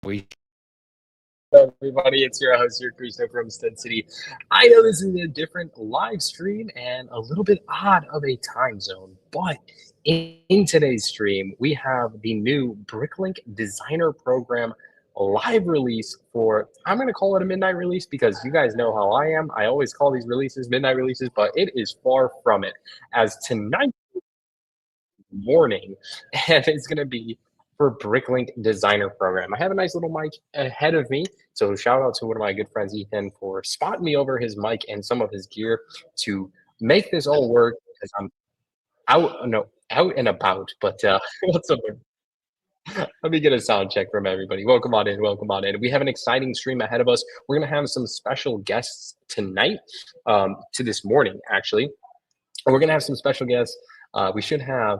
We Hello, everybody. It's your host, your Cristo from Stud City. I know this is a different live stream and a little bit odd of a time zone, but in today's stream, we have the new Bricklink Designer Program live release for, I'm going to call it a midnight release because you guys know how I am. I always call these releases midnight releases, but it is far from it, as tonight morning, and it's going to be for Bricklink Designer Program. I have a nice little mic ahead of me, so shout out to one of my good friends, Ethan, for spotting me over his mic and some of his gear to make this all work because I'm out and about. But what's up? Let me get a sound check from everybody. Welcome on in. Welcome on in. We have an exciting stream ahead of us. We're going to have some special guests tonight, to this morning, actually. We're going to have some special guests. We should have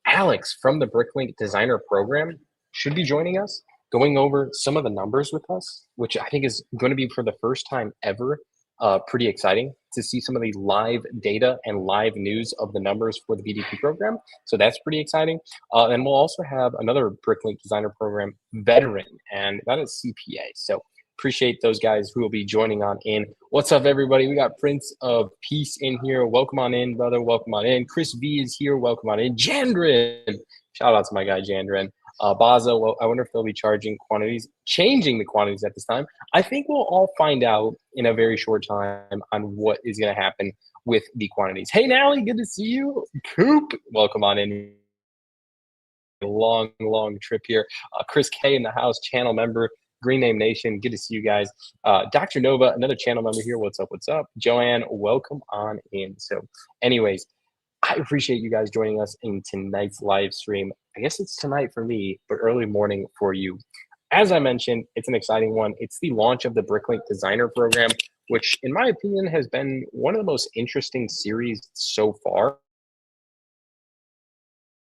Alex from the Bricklink Designer Program should be joining us, going over some of the numbers with us, which I think is going to be for the first time ever. Pretty exciting to see some of the live data and live news of the numbers for the BDP program. So that's pretty exciting. And we'll also have another Bricklink Designer Program veteran, and that is CPA. So appreciate those guys who will be joining on in. What's up, everybody? We got Prince of Peace in here. Welcome on in, brother. Welcome on in. Chris V is here. Welcome on in. Jandrin. Shout out to my guy, Jandrin. Baza, well, I wonder if they'll be changing the quantities at this time. I think we'll all find out in a very short time on what is going to happen with the quantities. Hey, Nally, good to see you. Coop, welcome on in. Long trip here. Chris K in the house, channel member. Green Name Nation, good to see you guys. Dr. Nova, another channel member here. What's up? What's up? Joanne, welcome on in. So, anyways, I appreciate you guys joining us in tonight's live stream. I guess it's tonight for me, but early morning for you. As I mentioned, it's an exciting one. It's the launch of the Bricklink Designer Program, which, in my opinion, has been one of the most interesting series so far.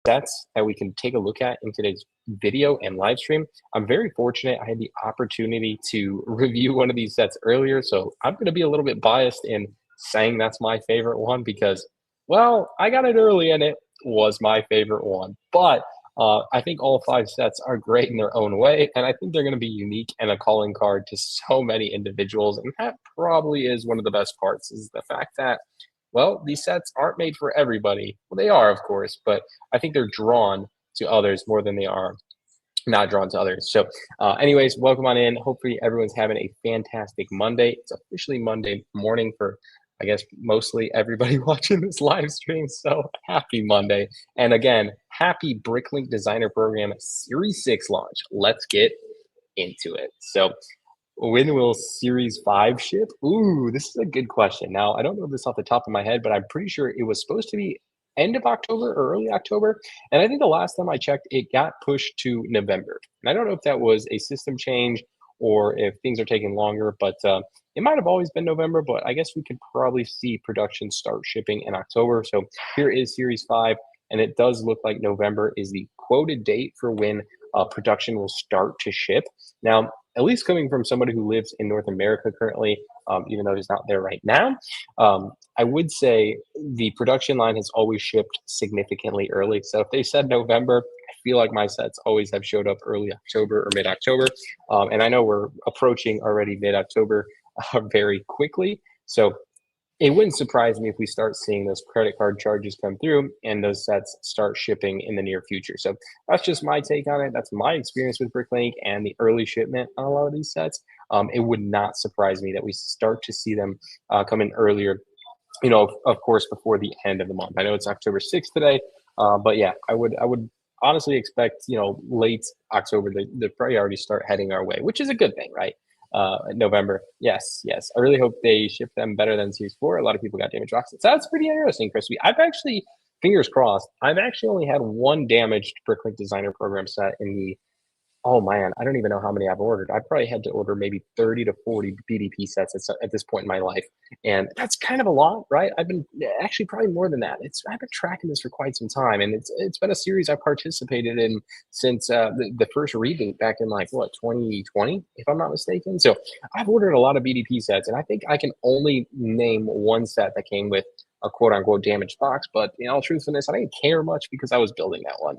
Sets that we can take a look at in today's video and live stream. I'm very fortunate I had the opportunity to review one of these sets earlier, so I'm going to be a little bit biased in saying that's my favorite one because, well, I got it early and it was my favorite one. But I think all 5 sets are great in their own way, and I think they're going to be unique and a calling card to so many individuals, and that probably is one of the best parts, is the fact that, well, these sets aren't made for everybody. Well, they are, of course, but I think they're drawn to others more than they are not drawn to others. So anyways, welcome on in. Hopefully everyone's having a fantastic Monday. It's officially Monday morning for, I guess, mostly everybody watching this live stream. So happy Monday. And again, happy Bricklink Designer Program Series 6 launch. Let's get into it. So when will Series 5 ship? Ooh, this is a good question. Now, I don't know this off the top of my head, but I'm pretty sure it was supposed to be end of October or early October. And I think the last time I checked, it got pushed to November. And I don't know if that was a system change or if things are taking longer, but it might have always been November, but I guess we could probably see production start shipping in October. So here is Series 5, and it does look like November is the quoted date for when production will start to ship. Now, at least coming from somebody who lives in North America currently, even though he's not there right now, I would say the production line has always shipped significantly early. So if they said November, I feel like my sets always have showed up early October or mid-October. And I know we're approaching already mid-October very quickly. So it wouldn't surprise me if we start seeing those credit card charges come through and those sets start shipping in the near future. So that's just my take on it. That's my experience with Bricklink and the early shipment on a lot of these sets. It would not surprise me that we start to see them come in earlier, you know, of course, before the end of the month. I know it's October 6th today, but yeah, I would honestly expect, you know, late October, they probably already start heading our way, which is a good thing, right? November. Yes. I really hope they ship them better than Series 4. A lot of people got damaged rocks. So that's pretty interesting, Chris. I've actually, fingers crossed, I've actually only had one damaged Bricklink Designer Program set in the, oh man, I don't even know how many I've ordered. I probably had to order maybe 30 to 40 BDP sets at this point in my life. And that's kind of a lot, right? I've been actually probably more than that. I've been tracking this for quite some time. And it's been a series I've participated in since the first reboot back in like, what, 2020, if I'm not mistaken. So I've ordered a lot of BDP sets. And I think I can only name one set that came with a quote unquote damaged box. But in all truthfulness, I didn't care much because I was building that one.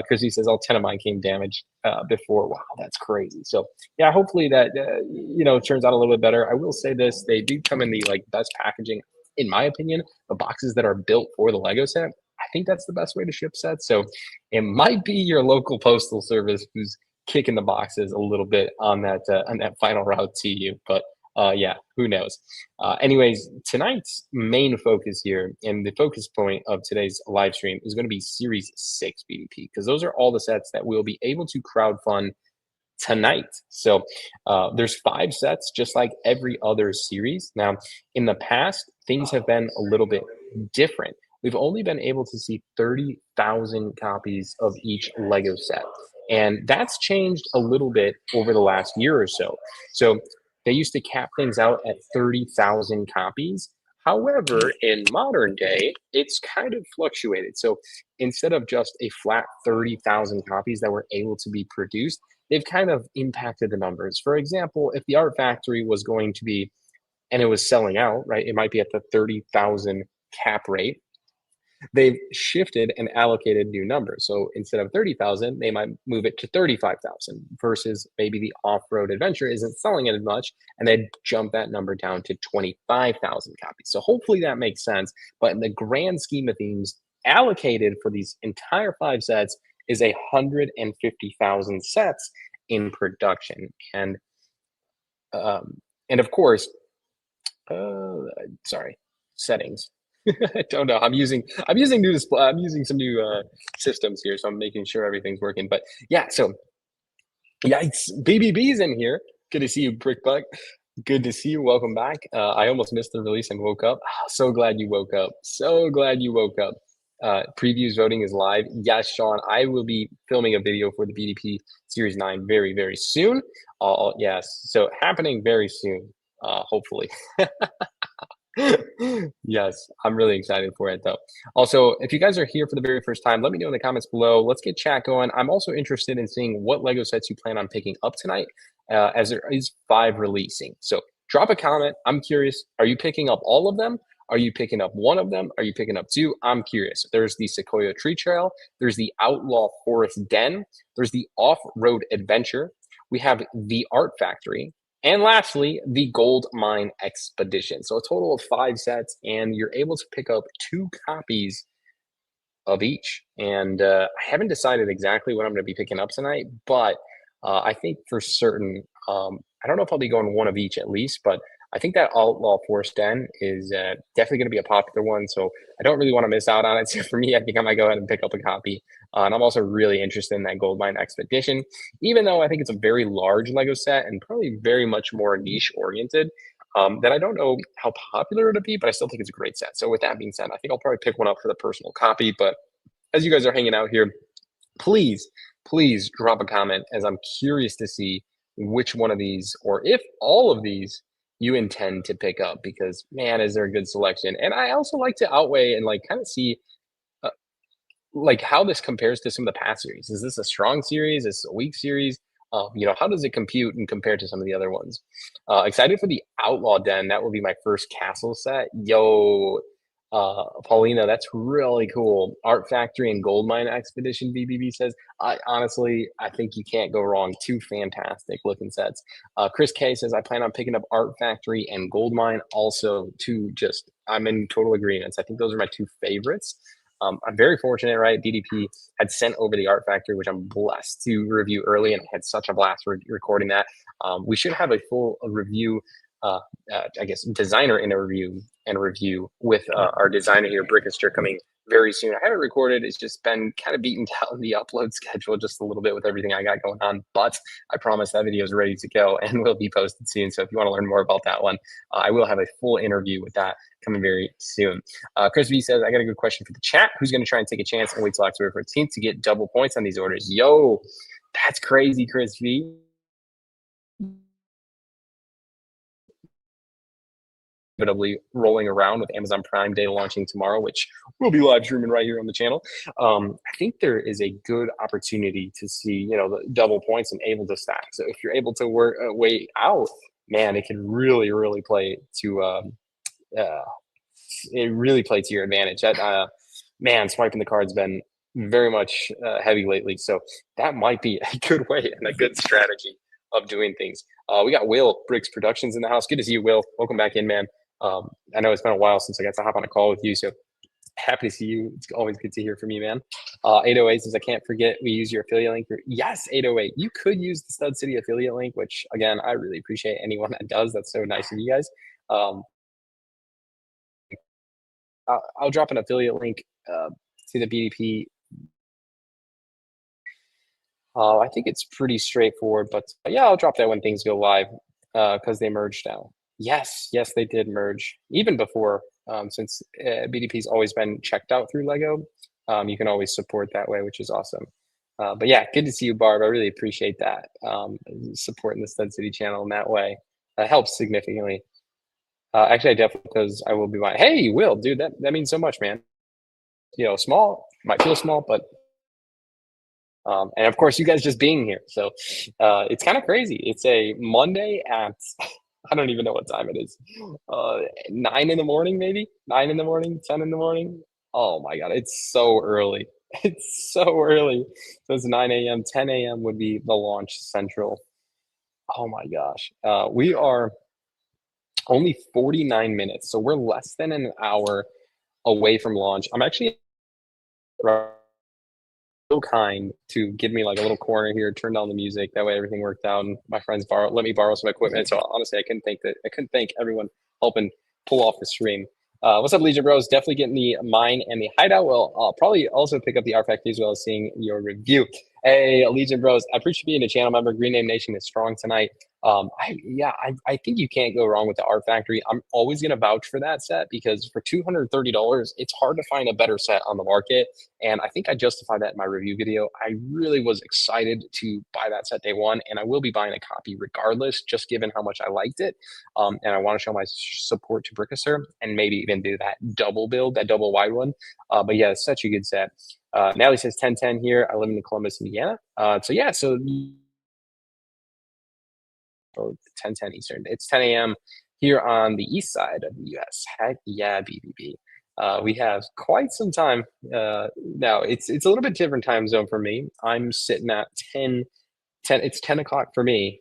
Because he says all 10 of mine came damaged before. Wow, that's crazy. So yeah, hopefully that turns out a little bit better. I will say this: they do come in the like best packaging, in my opinion. The boxes that are built for the Lego set, I think that's the best way to ship sets. So it might be your local postal service who's kicking the boxes a little bit on that final route to you. But yeah, who knows? Anyways, tonight's main focus here and the focus point of today's live stream is going to be Series 6 BDP because those are all the sets that we'll be able to crowdfund tonight. So there's 5 sets, just like every other series. Now, in the past, things have been a little bit different. We've only been able to see 30,000 copies of each Lego set. And that's changed a little bit over the last year or so. So they used to cap things out at 30,000 copies. However, in modern day, it's kind of fluctuated. So instead of just a flat 30,000 copies that were able to be produced, they've kind of impacted the numbers. For example, if the Art Factory was going to be, and it was selling out, right, it might be at the 30,000 cap rate. They've shifted and allocated new numbers. So instead of 30,000, they might move it to 35,000 versus maybe the off-road adventure isn't selling it as much and they jump that number down to 25,000 copies. So hopefully that makes sense. But in the grand scheme of things, allocated for these entire 5 sets is 150,000 sets in production. And of course, sorry, settings. I don't know. I'm using new display. I'm using some new systems here, so I'm making sure everything's working. But yeah, so yikes, BBB's in here. Good to see you, Brickbuck. Good to see you. Welcome back. I almost missed the release and woke up. So glad you woke up. So glad you woke up. Previews voting is live. Yes, Sean, I will be filming a video for the BDP Series 9 very, very soon. Yes, so happening very soon, hopefully. Yes, I'm really excited for it though. Also, if you guys are here for the very first time, let me know in the comments below. Let's get chat going. I'm also interested in seeing what Lego sets you plan on picking up tonight, as there is 5 releasing. So drop a comment. I'm curious. Are you picking up all of them? Are you picking up one of them? Are you picking up 2? I'm curious. There's the Sequoia Tree Trail. There's the Outlaw Forest Den. There's the Off-Road Adventure. We have the Art Factory. And lastly, the Gold Mine Expedition. So a total of 5 sets, and you're able to pick up 2 copies of each. And I haven't decided exactly what I'm going to be picking up tonight, but I think for certain, I don't know if I'll be going one of each at least, but I think that Outlaw Forest Den is definitely going to be a popular one. So I don't really want to miss out on it. So for me, I think I might go ahead and pick up a copy. And I'm also really interested in that Gold Mine Expedition, even though I think it's a very large Lego set and probably very much more niche oriented. That I don't know how popular it'll be, but I still think it's a great set. So with that being said, I think I'll probably pick one up for the personal copy. But as you guys are hanging out here, please drop a comment, as I'm curious to see which one of these, or if all of these, you intend to pick up, because man, is there a good selection. And I also like to outweigh and like kind of see like how this compares to some of the past series. Is this a strong series? Is this a weak series? How does it compute and compare to some of the other ones? Excited for the Outlaw Den. That will be my first castle set. Yo, Paulina, that's really cool. Art Factory and Gold Mine Expedition, BBB says. I think you can't go wrong. 2 fantastic looking sets. Chris K says, I plan on picking up Art Factory and Gold Mine. Also, I'm in total agreement. I think those are my 2 favorites. I'm very fortunate, right? BDP had sent over the Art Factory, which I'm blessed to review early, and I had such a blast recording that. We should have a full review, designer interview and review with our designer here, Bricklink, coming very soon. I haven't recorded. It's just been kind of beaten down the upload schedule just a little bit with everything I got going on. But I promise that video is ready to go and will be posted soon. So if you want to learn more about that one, I will have a full interview with that coming very soon. Chris V says, I got a good question for the chat. Who's going to try and take a chance and wait till October 14th to get double points on these orders? Yo, that's crazy, Chris V. Inevitably rolling around with Amazon Prime Day launching tomorrow, which we'll be live streaming right here on the channel. I think there is a good opportunity to see, the double points and able to stack. So if you're able to work a way out, man, it can really, really play to it really played to your advantage. That man, swiping the card's been very much heavy lately, so that might be a good way and a good strategy of doing things. We got Will Briggs Productions in the house. Good to see you, Will. Welcome back in, man. I know it's been a while since I got to hop on a call with you, so happy to see you. It's always good to hear from you, man. 808 says, I can't forget we use your affiliate link. Yes, 808. You could use the Stud City affiliate link, which, again, I really appreciate anyone that does. That's so nice of you guys. I'll drop an affiliate link to the BDP. I think it's pretty straightforward, but yeah, I'll drop that when things go live because they merged now. Yes, yes, they did merge even before, since BDP's always been checked out through Lego. You can always support that way, which is awesome. But yeah, good to see you, Barb. I really appreciate that, supporting the Stud City channel in that way. That helps significantly. Actually, I definitely, because I will be buying. Hey, Will, dude, that means so much, man. You know, small might feel small, but and of course, you guys just being here. So it's kind of crazy. It's a Monday at, I don't even know what time it is. 9 in the morning, maybe 9 in the morning, 10 in the morning. Oh my God, it's so early. It's so early. So it's 9 a.m., 10 a.m. would be the launch central. Oh my gosh. We are only 49 minutes. So we're less than an hour away from launch. I'm actually so kind to give me like a little corner here, turn down the music. That way everything worked out. And my friends let me borrow some equipment. So honestly, I couldn't thank everyone helping pull off the stream. What's up, Legion Bros? Definitely getting the mine and the hideout. Well, I'll probably also pick up the art factory as well as seeing your review. Hey, Legion Bros, I appreciate being a channel member. Green Name Nation is strong tonight. I think you can't go wrong with the Art Factory. I'm always going to vouch for that set because for $230, it's hard to find a better set on the market. And I think I justified that in my review video. I really was excited to buy that set day one, and I will be buying a copy regardless, just given how much I liked it. And I want to show my support to Brickaser and maybe even do that double build, that double wide one. But yeah, it's such a good set. Natalie says 1010 here. I live in Columbus, Indiana. So 10:10 Eastern. It's 10 a.m. here on the east side of the U.S. Heck yeah, BBB. We have quite some time now. It's a little bit different time zone for me. I'm sitting at 10. It's 10 o'clock for me,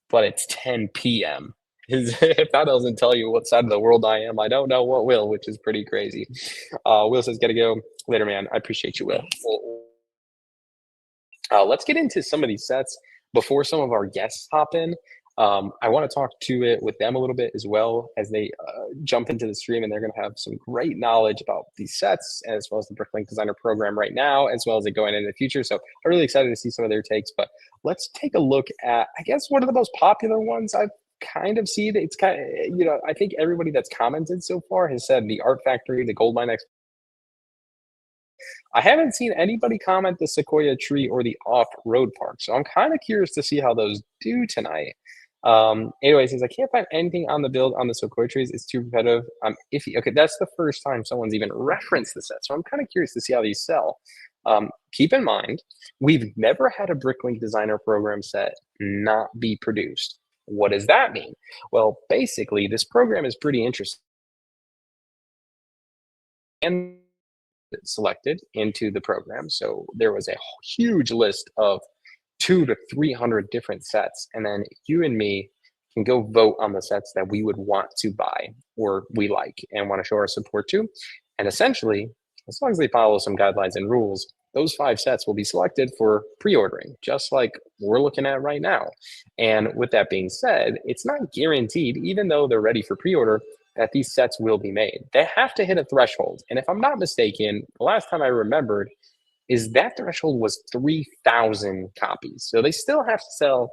but it's 10 p.m. If that doesn't tell you what side of the world I am, I don't know what will, which is pretty crazy. Will says, gotta go later, man. I appreciate you, Will. Let's get into some of these sets before some of our guests hop in. I want to talk to it with them a little bit as well as they jump into the stream, and they're going to have some great knowledge about these sets as well as the Bricklink Designer Program right now, as well as it going into the future. So I'm really excited to see some of their takes. But let's take a look at, I guess, one of the most popular ones I've kind of seen. It's kind of, I think everybody that's commented so far has said the Art Factory, the Goldmine X. I haven't seen anybody comment the Sequoia Tree or the Off-Road Park, so I'm kind of curious to see how those do tonight. Anyway, since I can't find anything on the build on the Sequoia trees, it's too repetitive. I'm iffy. Okay, that's the first time someone's even referenced the set, so I'm kind of curious to see how these sell. Keep in mind, we've never had a Bricklink Designer Program set not be produced. What does that mean? Well, basically, this program is pretty interesting. And selected into the program. So there was a huge list of 200 to 300 different sets. And then you and me can go vote on the sets that we would want to buy or we like and want to show our support to. And essentially, as long as they follow some guidelines and rules, those 5 sets will be selected for pre-ordering, just like we're looking at right now. And with that being said, it's not guaranteed, even though they're ready for pre-order, that these sets will be made. They have to hit a threshold. And if I'm not mistaken, the last time I remembered is that threshold was 3,000 copies. So they still have to sell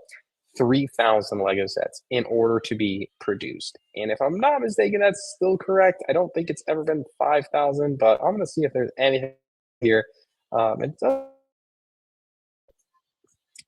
3,000 Lego sets in order to be produced. And if I'm not mistaken, that's still correct. I don't think it's ever been 5,000, but I'm going to see if there's anything here.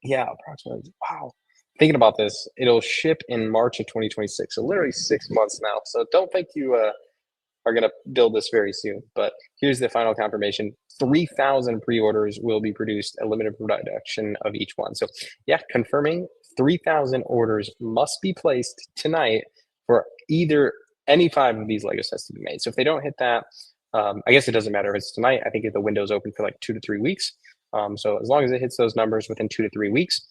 Yeah, approximately. Wow. Thinking about this, it'll ship in March of 2026. So literally 6 months now. So don't think you are going to build this very soon. But here's the final confirmation. 3,000 pre-orders will be produced, a limited production of each one. So yeah, confirming 3,000 orders must be placed tonight for either any 5 of these Lego sets to be made. So if they don't hit that, I guess it doesn't matter if it's tonight. I think if the window's open for like 2 to 3 weeks. So as long as it hits those numbers within 2 to 3 weeks,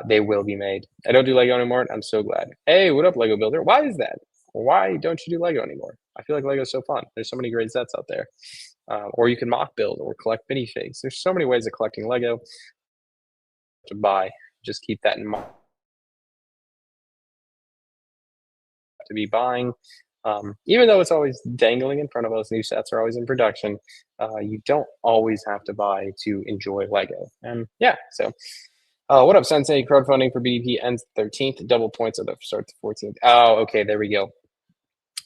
they will be made. I don't do Lego anymore. I'm so glad. Hey, what up, Lego builder? Why is that? Why don't you do Lego anymore? I feel like Lego's so fun. There's so many great sets out there. Or you can mock build or collect minifigs. There's so many ways of collecting Lego to buy. Just keep that in mind to be buying. Even though it's always dangling in front of us, new sets are always in production. You don't always have to buy to enjoy Lego. And yeah, so what up, Sensei? Crowdfunding for BDP ends 13th. Double points of the start to 14th. Oh, okay, there we go.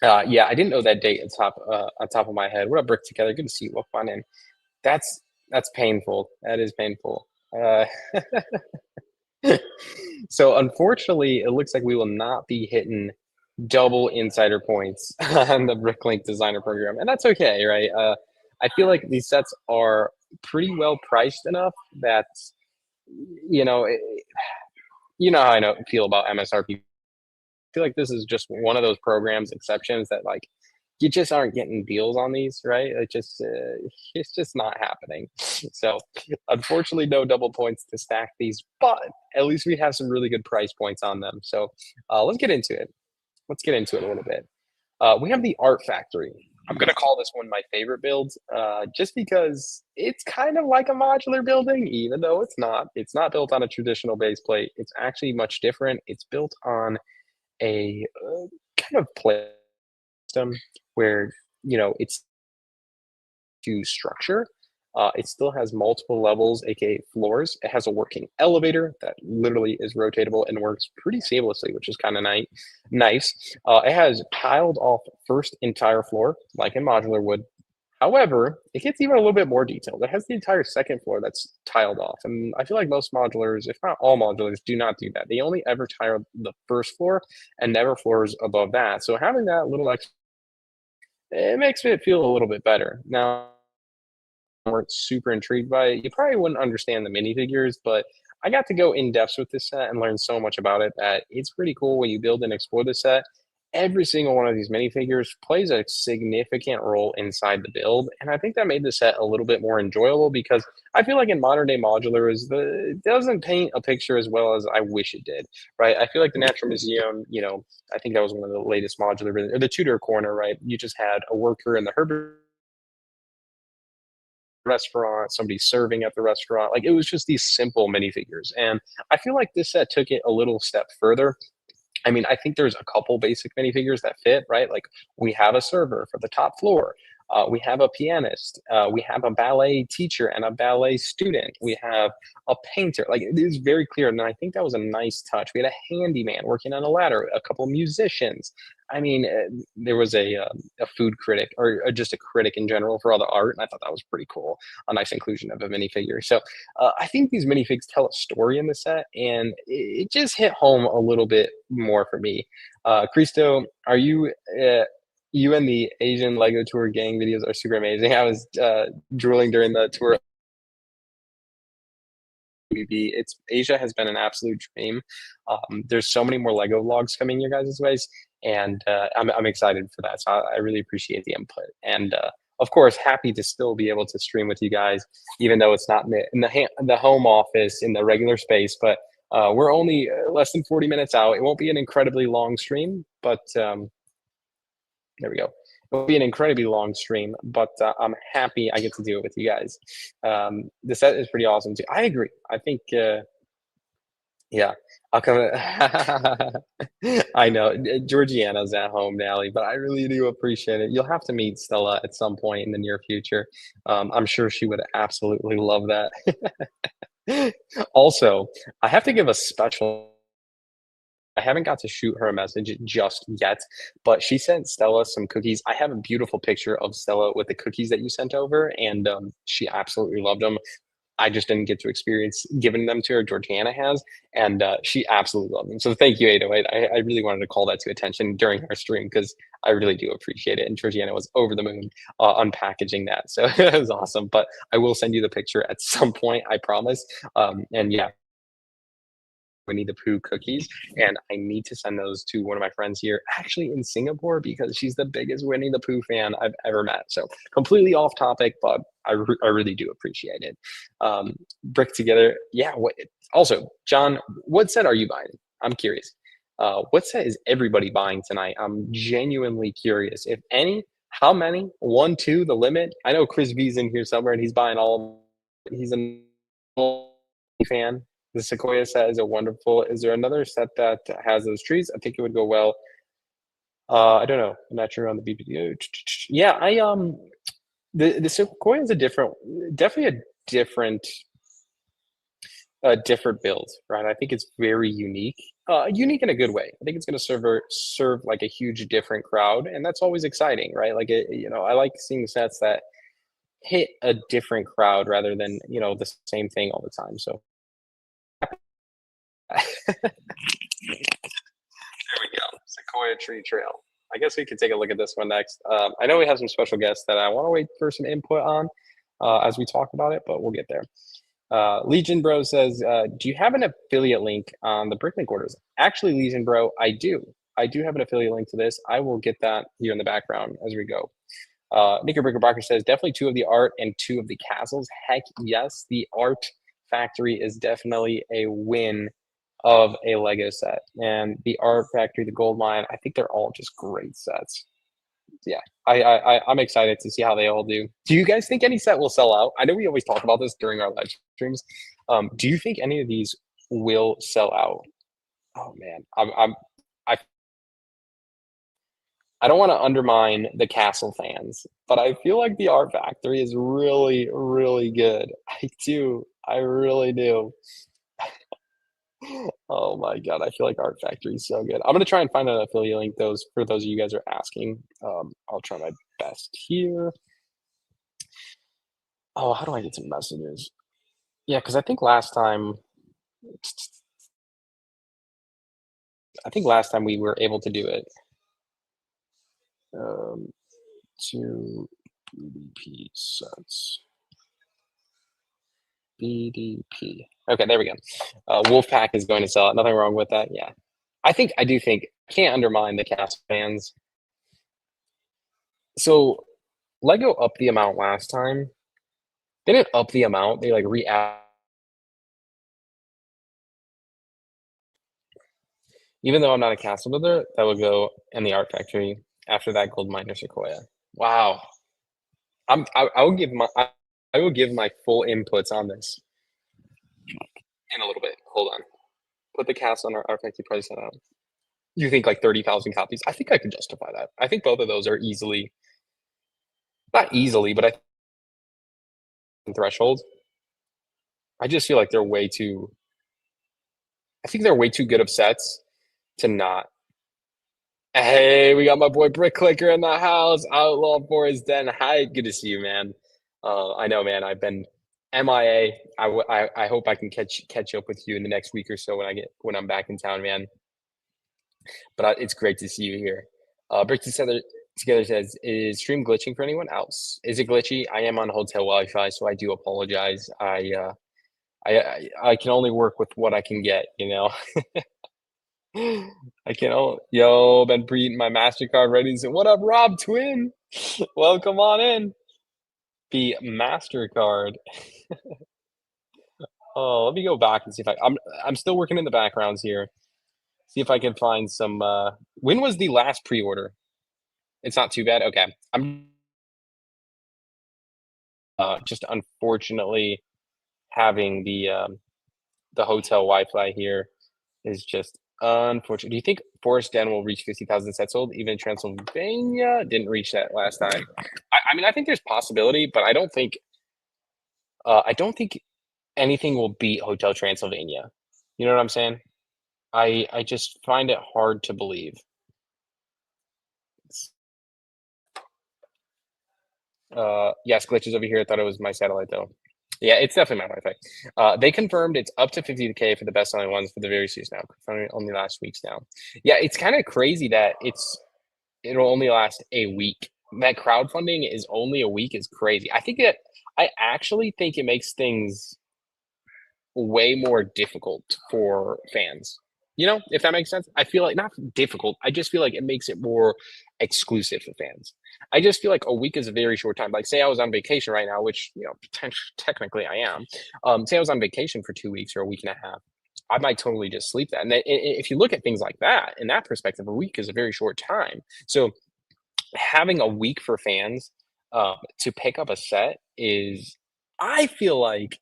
Yeah, I didn't know that date on top of my head. What up, Brick Together? Good to see you. Welcome on in. That's painful. That is painful. So unfortunately, it looks like we will not be hitting double insider points on the Bricklink Designer Program, and that's okay, right? I feel like these sets are pretty well priced enough that you know, you know how feel about MSRP. Feel like this is just one of those programs exceptions that like you just aren't getting deals on these, right? It's just not happening. So unfortunately, no double points to stack these, but at least we have some really good price points on them. So let's get into it. Let's get into it a little bit. We have the Art Factory. I'm gonna call this one my favorite build, just because it's kind of like a modular building, even though it's not. It's not built on a traditional base plate. It's actually much different. It's built on a kind of play system where it's to structure. It still has multiple levels, aka floors. It has a working elevator that literally is rotatable and works pretty seamlessly, which is kind of nice. It has tiled off first entire floor, like in modular would. However, it gets even a little bit more detailed. It has the entire second floor that's tiled off. And I feel like most modulars, if not all modulars, do not do that. They only ever tile the first floor and never floors above that. So having that little extra, it makes it feel a little bit better. Now, weren't super intrigued by it, you probably wouldn't understand the minifigures, but I got to go in depth with this set and learn so much about it that it's pretty cool when you build and explore the set. Every single one of these minifigures plays a significant role inside the build, and I think that made the set a little bit more enjoyable because I feel like in modern day modulars, it doesn't paint a picture as well as I wish it did, right? I feel like the Natural Museum, I think that was one of the latest modular, or the Tudor corner, right? You just had a worker in the herb restaurant, somebody serving at the restaurant. Like it was just these simple minifigures. And I feel like this set took it a little step further. I mean, I think there's a couple basic minifigures that fit, right? Like we have a server for the top floor. We have a pianist. We have a ballet teacher and a ballet student. We have a painter. Like it is very clear, and I think that was a nice touch. We had a handyman working on a ladder, a couple musicians. I mean, there was a food critic or just a critic in general for all the art, and I thought that was pretty cool. A nice inclusion of a minifigure. So I think these minifigs tell a story in the set, and it just hit home a little bit more for me. Christo, are you? You and the Asian Lego Tour gang videos are super amazing. I was drooling during the tour. It's Asia has been an absolute dream. There's so many more Lego vlogs coming your guys' ways, and I'm excited for that. So I really appreciate the input, and of course, happy to still be able to stream with you guys, even though it's not in the home office in the regular space. But we're only less than 40 minutes out. It won't be an incredibly long stream, but there we go. It will be an incredibly long stream, but I'm happy I get to do it with you guys. The set is pretty awesome too. I agree. I think, yeah, I'll come. I know Georgiana's at home, Nally, but I really do appreciate it. You'll have to meet Stella at some point in the near future. I'm sure she would absolutely love that. Also, I have to give a special. I haven't got to shoot her a message just yet, but she sent Stella some cookies. I have a beautiful picture of Stella with the cookies that you sent over, and she absolutely loved them. I just didn't get to experience giving them to her. Georgiana has, and she absolutely loved them. So thank you, 808. I really wanted to call that to attention during our stream because I really do appreciate it. And Georgiana was over the moon unpackaging that. So it was awesome. But I will send you the picture at some point, I promise. And yeah, Winnie the Pooh cookies, and I need to send those to one of my friends here, actually in Singapore, because she's the biggest Winnie the Pooh fan I've ever met. So completely off topic, but I really do appreciate it. Brick together, yeah. What also, John? What set are you buying? I'm curious. What set is everybody buying tonight? I'm genuinely curious. If any, how many? One, two, the limit. I know Chris V's in here somewhere, and he's buying all. He's a fan. The Sequoia set is a wonderful. Is there another set that has those trees? I think it would go well. I don't know. I'm not sure on the BBQ. Yeah, the Sequoia is a different, definitely a different build, right? I think it's very unique, unique in a good way. I think it's going to serve like a huge different crowd, and that's always exciting, right? Like I like seeing sets that hit a different crowd rather than the same thing all the time. So there we go, Sequoia Tree Trail. I guess we could take a look at this one next. I know we have some special guests that I want to wait for some input on as we talk about it, but we'll get there. Legion Bro says, do you have an affiliate link on the Bricklink orders? Actually, Legion Bro, I do. I do have an affiliate link to this. I will get that here in the background as we go. Knickerbricker Barker says, definitely 2 of the art and 2 of the castles. Heck yes, the art factory is definitely a win of a Lego set. And the art factory, the gold mine, I think they're all just great sets. Yeah, I'm excited to see how they all do. Do you guys think any set will sell out? I know we always talk about this during our live streams. Do you think any of these will sell out? Oh man, I don't want to undermine the Castle fans, but I feel like the Art Factory is really, really good. I do. I really do. Oh my god, I feel like Art Factory is so good. I'm gonna try and find an affiliate link those for those of you guys are asking. I'll try my best here. Oh, how do I get some messages? Yeah, because I think last time we were able to do it. To BDP sets. BDP. Okay, there we go. Wolfpack is going to sell it. Nothing wrong with that. Yeah. I do think, can't undermine the cast fans. So Lego upped the amount last time. They didn't up the amount, they like even though I'm not a castle builder, that would go in the art factory after that gold miner Sequoia. Wow. I will give my full inputs on this in a little bit. Hold on. Put the cast on our art factory price out. You think like 30,000 copies? I think I could justify that. I think both of those are easily, not easily, but I think threshold. I just feel like they're way too. I think they're way too good of sets to not. Hey, we got my boy Brick Clicker in the house. Outlaw Forest Den. Hi, good to see you, man. I know, man. I've been MIA. I hope I can catch up with you in the next week or so when I'm back in town, man. But it's great to see you here. Brick Together says, is stream glitching for anyone else? Is it glitchy? I am on hotel Wi-Fi, so I do apologize. I can only work with what I can get, you know. I can only been pre my MasterCard ready. So what up, Rob Twin? Welcome on in. The MasterCard. Oh, let me go back and see if I'm still working in the backgrounds here. See if I can find some when was the last pre-order? It's not too bad. Okay. I'm just unfortunately having the hotel Wi-Fi here is just unfortunate. Do you think Forest Den will reach 50,000 sets sold? Even Transylvania didn't reach that last time. I mean, I think there's possibility, but I don't think anything will beat Hotel Transylvania. You know what I'm saying? I just find it hard to believe. Yes, glitches over here. I thought it was my satellite though. Yeah, it's definitely my Wi-Fi. They confirmed it's up to 50K for the best-selling ones for the very series now. Confirmed only last week's now. Yeah, it's kind of crazy that it'll only last a week. That crowdfunding is only a week is crazy. I actually think it makes things way more difficult for fans. If that makes sense? I feel like not difficult. I just feel like it makes it more exclusive for fans. I just feel like a week is a very short time. Like, say I was on vacation right now, which technically I am. Say I was on vacation for 2 weeks or a week and a half. I might totally just sleep that. And if you look at things like that, in that perspective, a week is a very short time. So having a week for fans to pick up a set is, I feel like,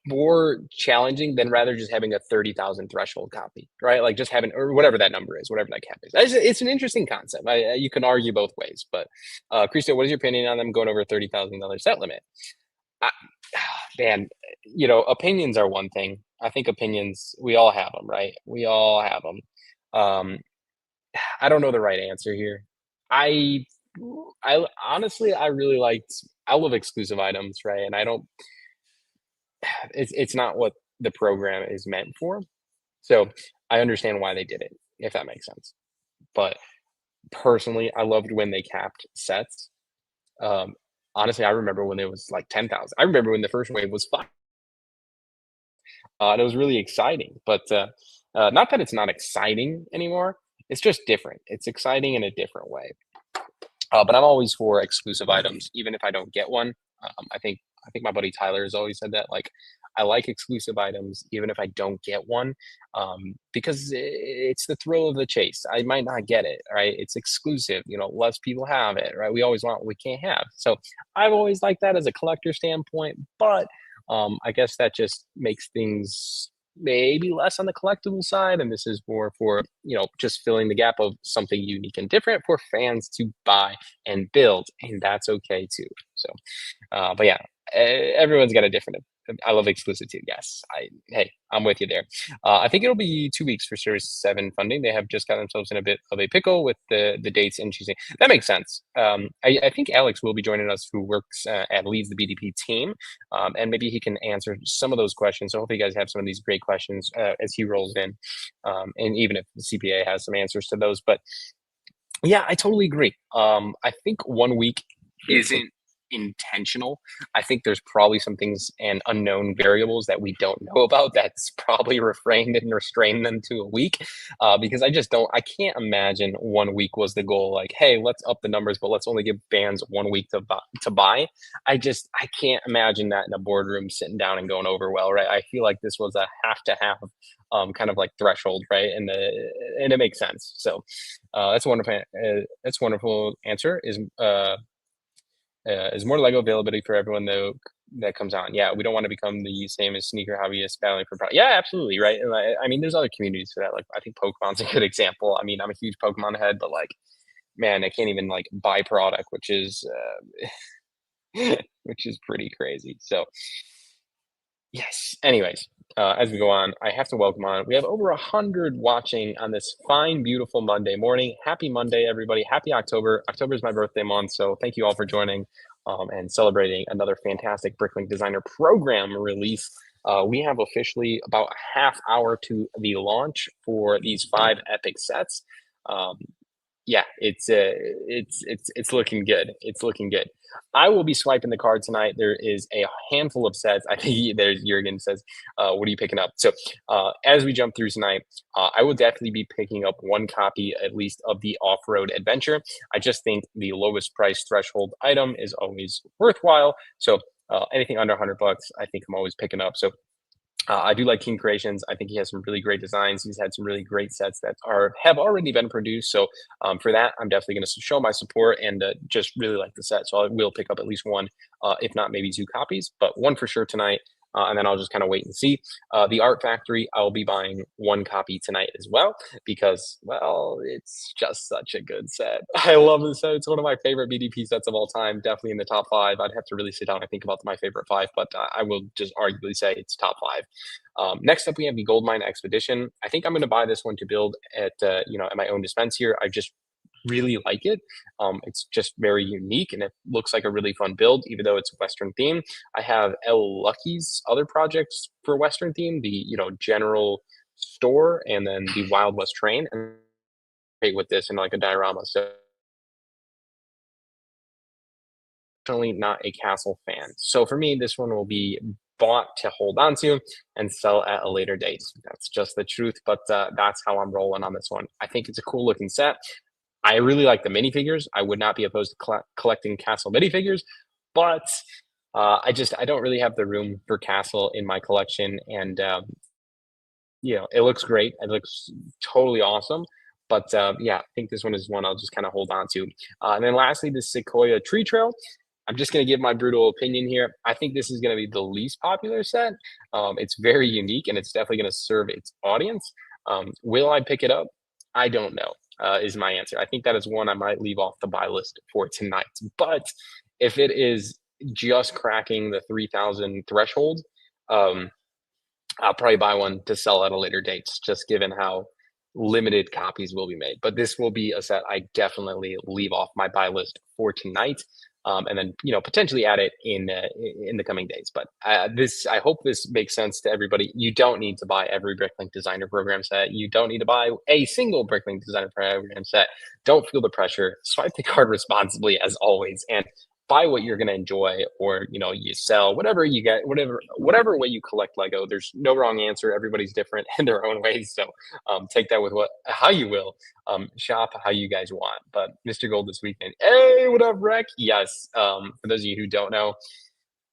more challenging than rather just having a 30,000 threshold copy, right? Like just having, or whatever that number is, whatever that cap is. It's an interesting concept. You can argue both ways, but Christo, what is your opinion on them going over a $30,000 set limit? I, man, opinions are one thing. I think opinions, we all have them, right? We all have them. Um, I don't know the right answer here. I, I honestly, I love exclusive items, right? And I don't, it's not what the program is meant for. So I understand why they did it, if that makes sense. But personally, I loved when they capped sets. Um, Honestly, I remember when it was like 10,000. I remember when the first wave was five, and it was really exciting. But not that it's not exciting anymore. It's just different. It's exciting in a different way. But I'm always for exclusive items, even if I don't get one. I think my buddy Tyler has always said that. Like, I like exclusive items, even if I don't get one, because it's the thrill of the chase. I might not get it, right? It's exclusive. Less people have it, right? We always want what we can't have. So I've always liked that as a collector standpoint, but I guess that just makes things maybe less on the collectible side, and this is more for just filling the gap of something unique and different for fans to buy and build, and that's okay too. So, but yeah, everyone's got a different. I love exclusivity. Yes, hey, I'm with you there. I think it'll be 2 weeks for Series 7 funding. They have just got themselves in a bit of a pickle with the dates and choosing. That makes sense. I think Alex will be joining us, who works and leads the BDP team, and maybe he can answer some of those questions. So hopefully you guys have some of these great questions as he rolls in, and even if the CPA has some answers to those. But yeah, I totally agree. I think 1 week isn't intentional. I think there's probably some things and unknown variables that we don't know about that's probably refrained and restrained them to a week. Because I can't imagine 1 week was the goal. Like, hey, let's up the numbers, but let's only give fans 1 week to buy. I can't imagine that in a boardroom sitting down and going over well, right? I feel like this was a have to have kind of like threshold, right? And it makes sense. So that's a wonderful. That's a wonderful answer. Is more Lego availability for everyone though that comes on? Yeah, we don't want to become the same as sneaker hobbyists battling for product. Yeah, absolutely, right. And I mean, there's other communities for that. Like, I think Pokemon's a good example. I mean, I'm a huge Pokemon head, but like, man, I can't even like buy product, which is which is pretty crazy. So yes. Anyways, as we go on, I have to welcome on. We have over 100 watching on this fine, beautiful Monday morning. Happy Monday, everybody. Happy October. October is my birthday month, so thank you all for joining and celebrating another fantastic Bricklink Designer Program release. We have officially about a half hour to the launch for these 5 epic sets. Um, yeah, it's looking good. It's looking good. I will be swiping the card tonight. There is a handful of sets. I think there's Jurgen says, "What are you picking up?" So as we jump through tonight, I will definitely be picking up one copy at least of the Off-Road Adventure. I just think the lowest price threshold item is always worthwhile. So anything under $100, I think I'm always picking up. So I do like King Creations. I think he has some really great designs. He's had some really great sets that have already been produced. So for that, I'm definitely going to show my support and just really like the set. So I will pick up at least one, if not maybe 2 copies, but one for sure tonight. And then I'll just kind of wait and see. The Art Factory, I'll be buying one copy tonight as well because, well, it's just such a good set. I love this set. It's one of my favorite BDP sets of all time. Definitely in the top 5. I'd have to really sit down and think about my favorite 5, but I will just arguably say it's top 5. Next up, we have the Goldmine Expedition. I think I'm going to buy this one to build at at my own dispense here. I just really like it. It's just very unique and it looks like a really fun build, even though it's Western theme. I have L Lucky's other projects for Western theme, the general store and then the Wild West train, and with this in like a diorama. So definitely not a castle fan. So for me, this one will be bought to hold on to and sell at a later date. That's just the truth, but that's how I'm rolling on this one. I think it's a cool looking set. I really like the minifigures. I would not be opposed to collecting Castle minifigures, but I don't really have the room for Castle in my collection, and it looks great. It looks totally awesome. But yeah, I think this one is one I'll just kind of hold on to. And then lastly, the Sequoia Tree Trail. I'm just going to give my brutal opinion here. I think this is going to be the least popular set. It's very unique and it's definitely going to serve its audience. Will I pick it up? I don't know, is my answer. I think that is one I might leave off the buy list for tonight. But if it is just cracking the 3,000 threshold, um, I'll probably buy one to sell at a later date, just given how limited copies will be made. But this will be a set I definitely leave off my buy list for tonight, and then potentially add it in the coming days. But I hope this makes sense to everybody. You don't need to buy every Bricklink Designer Program set. You don't need to buy a single Bricklink Designer Program set. Don't feel the pressure. Swipe the card responsibly as always, and buy what you're going to enjoy, or you sell whatever you get, whatever way you collect Lego. There's no wrong answer. Everybody's different in their own ways, so take that with how you will. Shop how you guys want. But Mr. Gold this weekend. Hey, what up, Rec? Yes. For those of you who don't know,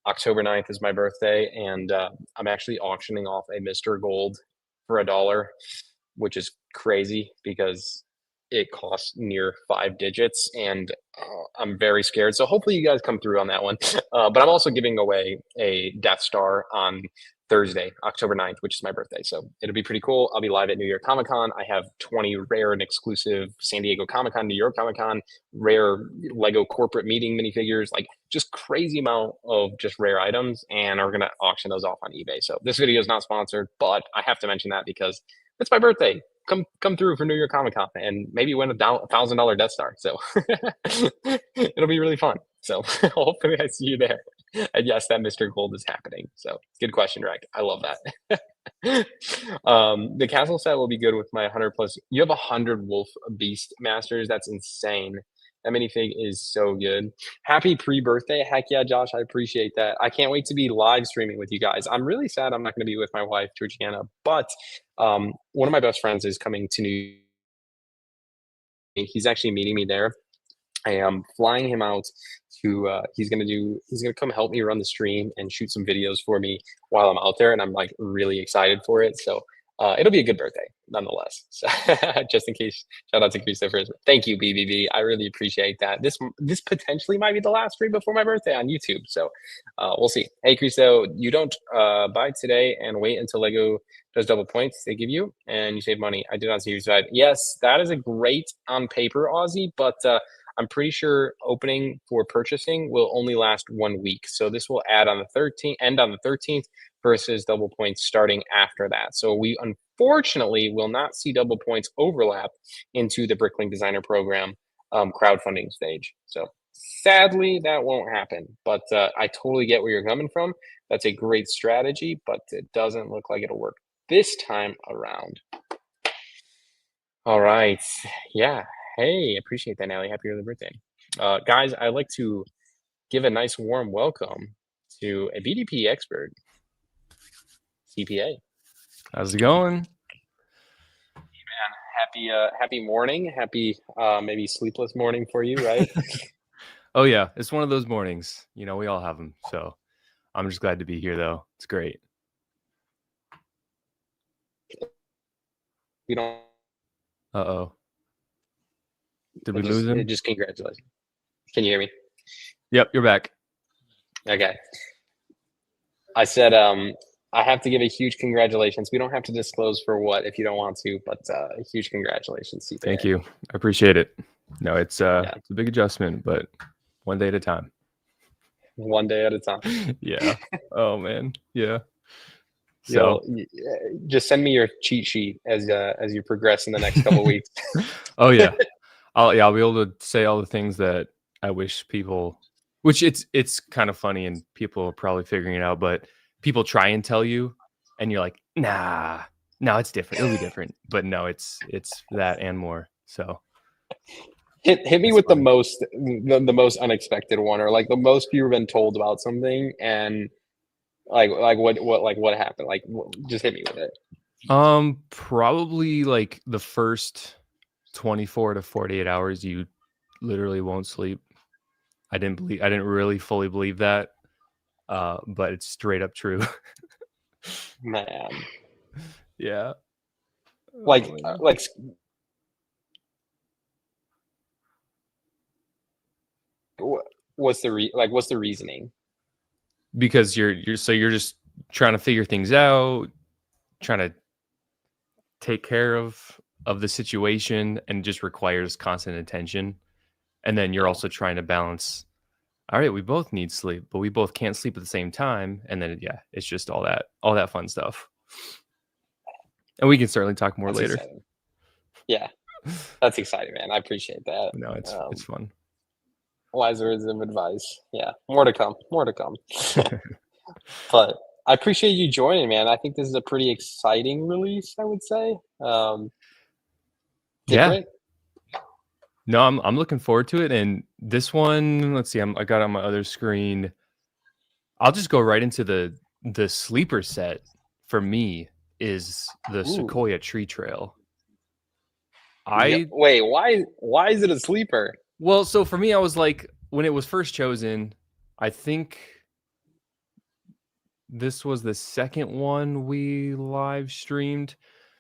October 9th is my birthday, and I'm actually auctioning off a Mr. Gold for $1, which is crazy because it costs near 5 digits, and I'm very scared. So hopefully you guys come through on that one. But I'm also giving away a Death Star on Thursday, October 9th, which is my birthday. So it'll be pretty cool. I'll be live at New York Comic Con. I have 20 rare and exclusive San Diego Comic Con, New York Comic Con, rare Lego corporate meeting minifigures, like just crazy amount of just rare items. And we're going to auction those off on eBay. So this video is not sponsored, but I have to mention that because it's my birthday. Come through for New York Comic Con and maybe win $1,000 Death Star. So it'll be really fun. So hopefully I see you there. And yes, that Mr. Gold is happening. So good question, Rec. I love that. The castle set will be good with my 100 plus. You have 100 Wolf Beast Masters. That's insane. That minifig is so good. Happy pre-birthday. Heck yeah, Josh. I appreciate that. I can't wait to be live streaming with you guys. I'm really sad I'm not going to be with my wife, Georgiana, but one of my best friends is coming to New York. He's actually meeting me there. I am flying him out to he's gonna come help me run the stream and shoot some videos for me while I'm out there, and I'm like really excited for it. So it'll be a good birthday nonetheless. So just in case, shout out to Christopher. Thank you, BBB. I really appreciate that. This potentially might be the last stream before my birthday on YouTube. So we'll see. Hey, Christo, you don't buy today and wait until Lego does double points they give you and you save money. I did not see your side. Yes, that is a great on paper, Aussie, but I'm pretty sure opening for purchasing will only last 1 week. So this will end on the 13th versus double points starting after that. So we unfortunately will not see double points overlap into the Bricklink Designer Program crowdfunding stage. So sadly, that won't happen. But I totally get where you're coming from. That's a great strategy, but it doesn't look like it'll work this time around. All right. Yeah. Hey, appreciate that, Nally. Happy early birthday. Guys, I'd like to give a nice warm welcome to a BDP expert, CPA. How's it going? Man, happy morning. Happy maybe sleepless morning for you, right? Oh yeah, it's one of those mornings. We all have them. So I'm just glad to be here, though. It's great. We don't. Uh-oh. Did we lose him? Just congratulations. Can you hear me? Yep, you're back. Okay. I said I have to give a huge congratulations. We don't have to disclose for what if you don't want to, but a huge congratulations, CPA. Thank you. I appreciate it. No, it's a big adjustment, but one day at a time. One day at a time. Yeah. Oh man. Yeah. So just send me your cheat sheet as you progress in the next couple of weeks. Oh yeah. I'll be able to say all the things that I wish people, which it's kind of funny and people are probably figuring it out, but people try and tell you and you're like, nah, no, it's different. It'll be different. But no, it's that and more. So hit me with the most unexpected one, or like the most you've been told about something and What happened? Just hit me with it. Probably like the first 24 to 48 hours, you literally won't sleep. I didn't really fully believe that, but it's straight up true. Man, Yeah. like Oh, uh, man. like what's the reasoning? Because you're just trying to figure things out, trying to take care of the situation, and it just requires constant attention. And then you're Yeah, also trying to balance, all right, we both need sleep, but we both can't sleep at the same time. And then yeah, it's just all that fun stuff. And we can certainly talk more that's later. exciting. Yeah, that's exciting, man. I appreciate that. No, it's Um, fun. Wise words of advice. Yeah, more to come. More to come. But I appreciate you joining, man. I think this is a pretty exciting release, I would say. Yeah. Different. No, I'm looking forward to it. And this one, let's see, I got it on my other screen. I'll just go right into the sleeper set for me is the Ooh. Sequoia Tree Trail. Yeah. I Wait, why is it a sleeper? Well, so for me, I was like, when it was first chosen, I think this was the second one we live streamed.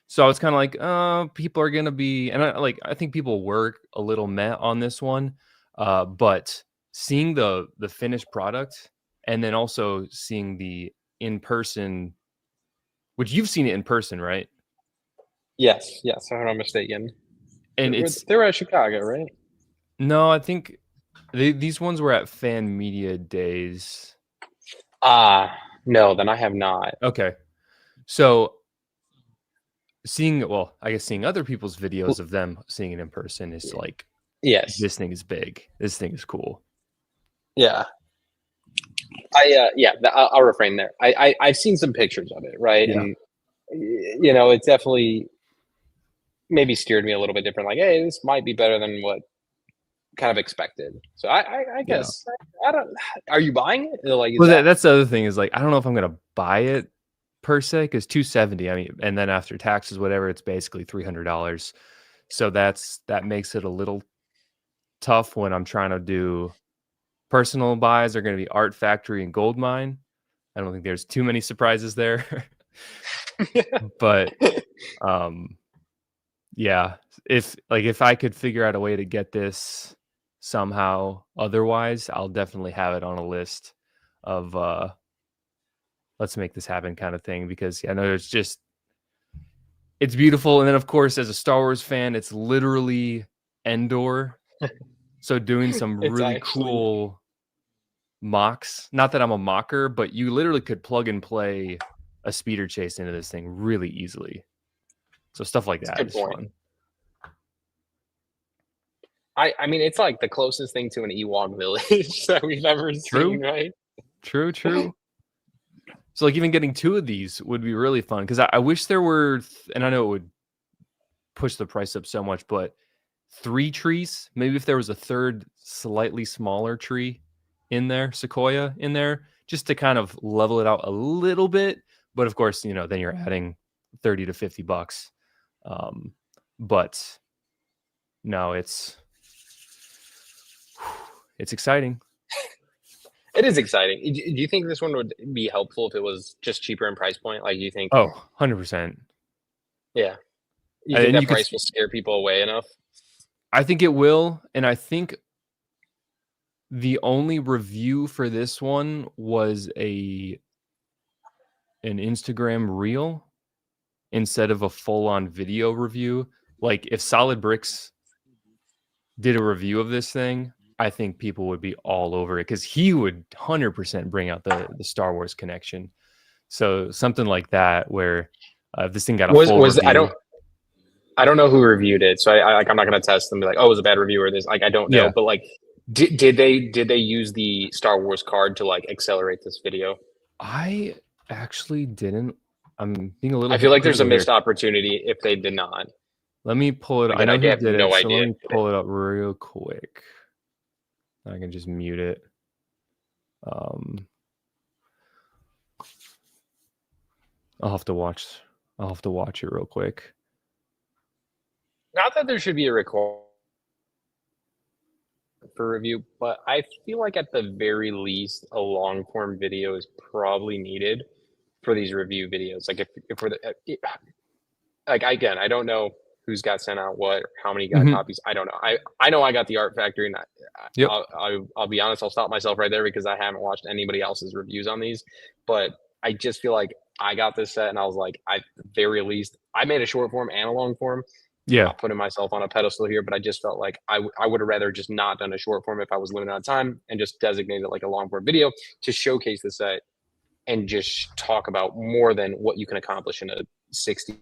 So I was kind of like, people are gonna be, and I think people were a little meh on this one, but seeing the finished product, and then also seeing the in person, which you've seen it in person, right? Yes, yes, if I'm not mistaken. And it's They were at Chicago, right? no, I think these ones were at Fan Media Days. Ah, no, then I have not. Okay, so I guess seeing other people's videos of them seeing it in person is like, Yes. this thing is big. This thing is cool. Yeah. I'll refrain there. I've seen some pictures of it, right? Yeah. And it's definitely maybe steered me a little bit different. Like, hey, this might be better than what kind of expected. So I Yeah. guess I don't. Are you buying it? Like, is Well, that that's the other thing is like, I don't know if I'm gonna buy it per se because 270. I mean, and then after taxes, whatever, it's basically $300. So that makes it a little tough when I'm trying to do personal buys. Are going to be Art Factory and Gold Mine. I don't think there's too many surprises there, but um, yeah, if I could figure out a way to get this somehow otherwise, I'll definitely have it on a list of let's make this happen kind of thing, because I know it's beautiful. And then of course, as a Star Wars fan, it's literally Endor. So doing some it's really actually cool mocks. Not that I'm a mocker, but you literally could plug and play a speeder chase into this thing really easily. So stuff like it's a that good is point. fun. I mean, it's like the closest thing to an Ewok village that we've ever True, seen, right? true. So like even getting two of these would be really fun, because I wish there were, and I know it would push the price up so much, but 3 trees, maybe if there was a third slightly smaller tree in there, sequoia in there, just to kind of level it out a little bit. But of course, then you're adding 30 to $50. Um, but no, it's exciting. It is exciting. Do you think this one would be helpful if it was just cheaper in price point? Like, do you think? Oh, 100%. Yeah, you think And that you could, price will scare people away enough? I think it will. And I think the only review for this one was an Instagram reel instead of a full-on video review. Like if Solid Bricks did a review of this thing, I think people would be all over it, because he would 100% bring out the Star Wars connection. So something like that, where if this thing got a full Was review. I don't know who reviewed it, so I'm not going to test them. Be like, oh, it was a bad review or this. Like, I don't know, Yeah, but like, did they use the Star Wars card to like accelerate this video? I actually didn't. I'm being a little I feel like there's a hypocritical here. missed opportunity if they did not. Let me pull it. I Again, know I who have did it, no so let idea. me pull it up real quick. I can just mute it. I'll have to watch. I'll have to watch it real quick. Not that there should be a requirement for review, but I feel like at the very least, a long form video is probably needed for these review videos. Like if we're like again, I don't know who's got sent out what, or how many got Mhm. copies. I don't know. I know I got the Art Factory, and Yep. I'll be honest. I'll stop myself right there because I haven't watched anybody else's reviews on these. But I just feel like I got this set, and I was like, at the very least, I made a short form and a long form. I'm Yeah. not putting myself on a pedestal here, but I just felt like I would have rather just not done a short form if I was limited on time and just designated like a long form video to showcase the set and just talk about more than what you can accomplish in a 60,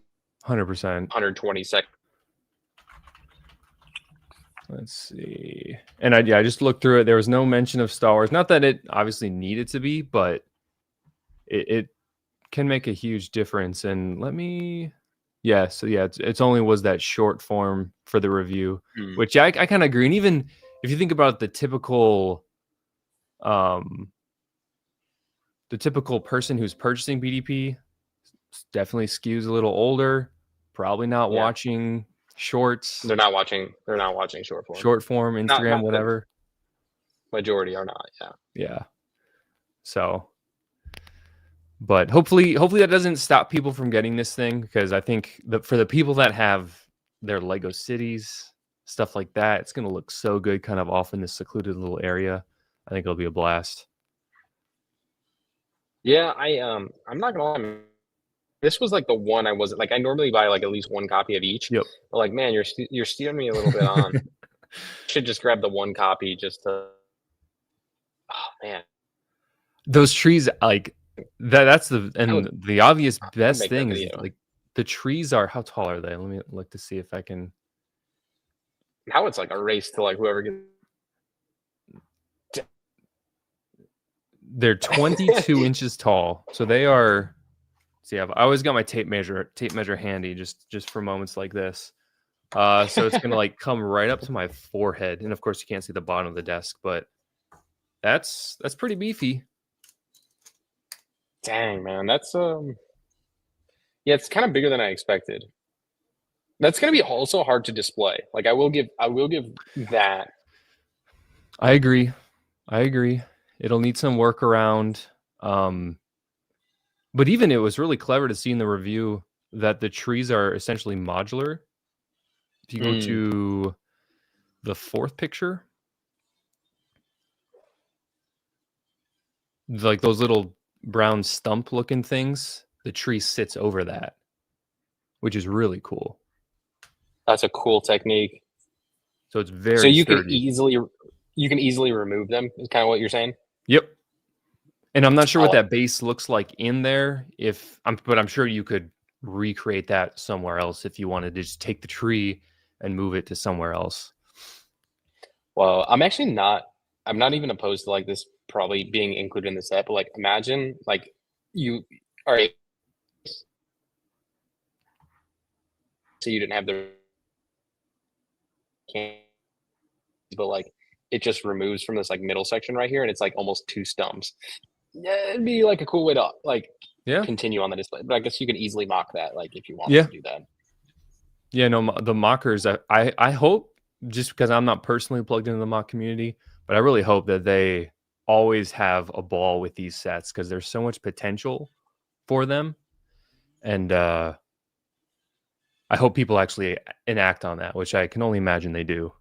100%. 120 second. Let's see. And I just looked through it. There was no mention of Star Wars. Not that it obviously needed to be, but it can make a huge difference. And let me, yeah. So yeah, it's only was that short form for the review, Hmm. which I kind of agree. And even if you think about um, the typical person who's purchasing BDP definitely skews a little older, probably not Yeah, watching shorts, they're not watching. They're not watching short form. short form, Instagram, Not the whatever. majority are not. Yeah. Yeah. So, but hopefully that doesn't stop people from getting this thing, because I think that for the people that have their Lego cities, stuff like that, it's going to look so good kind of off in this secluded little area. I think it'll be a blast. Yeah, I'm not gonna lie. This was like the one I wasn't like. I normally buy like at least one copy of each. Yep. But like, man, you're steering me a little bit on. Should just grab the one copy just to. Oh man, Those trees, like that's the, I would and the obvious I'd best make that thing is video. like the trees are, how tall are they? Let me look to see if I can. Now it's like a race to like whoever gets. They're 22 inches tall. So they are, see, I always got my tape measure handy just for moments like this. So it's gonna like come right up to my forehead, and of course you can't see the bottom of the desk, but that's pretty beefy. Dang man, that's yeah, it's kind of bigger than I expected. That's gonna be also hard to display. Like I will give that. I agree. It'll need some workaround. Um, but even it was really clever to see in the review that the trees are essentially modular. If you go Mm, to the fourth picture, like those little brown stump looking things, the tree sits over that, which is really cool. that's a cool technique. So it's So very sturdy. you can easily remove them. Is kind of what you're saying. Yep. And I'm not sure I what like. that base looks like in there, but I'm sure you could recreate that somewhere else if you wanted to just take the tree and move it to somewhere else. Well, I'm not even opposed to like this probably being included in the set, but like imagine like you all right, so you didn't have the can, but like it just removes from this like middle section right here, and it's like almost two stumps. Yeah, it'd be like a cool way to like Yeah. continue on the display. But I guess you could easily mock that, like if you wanted Yeah. to do that. Yeah, no, the mockers, I hope, just because I'm not personally plugged into the mock community, but I really hope that they always have a ball with these sets, because there's so much potential for them. And I hope people actually enact on that, which I can only imagine they do.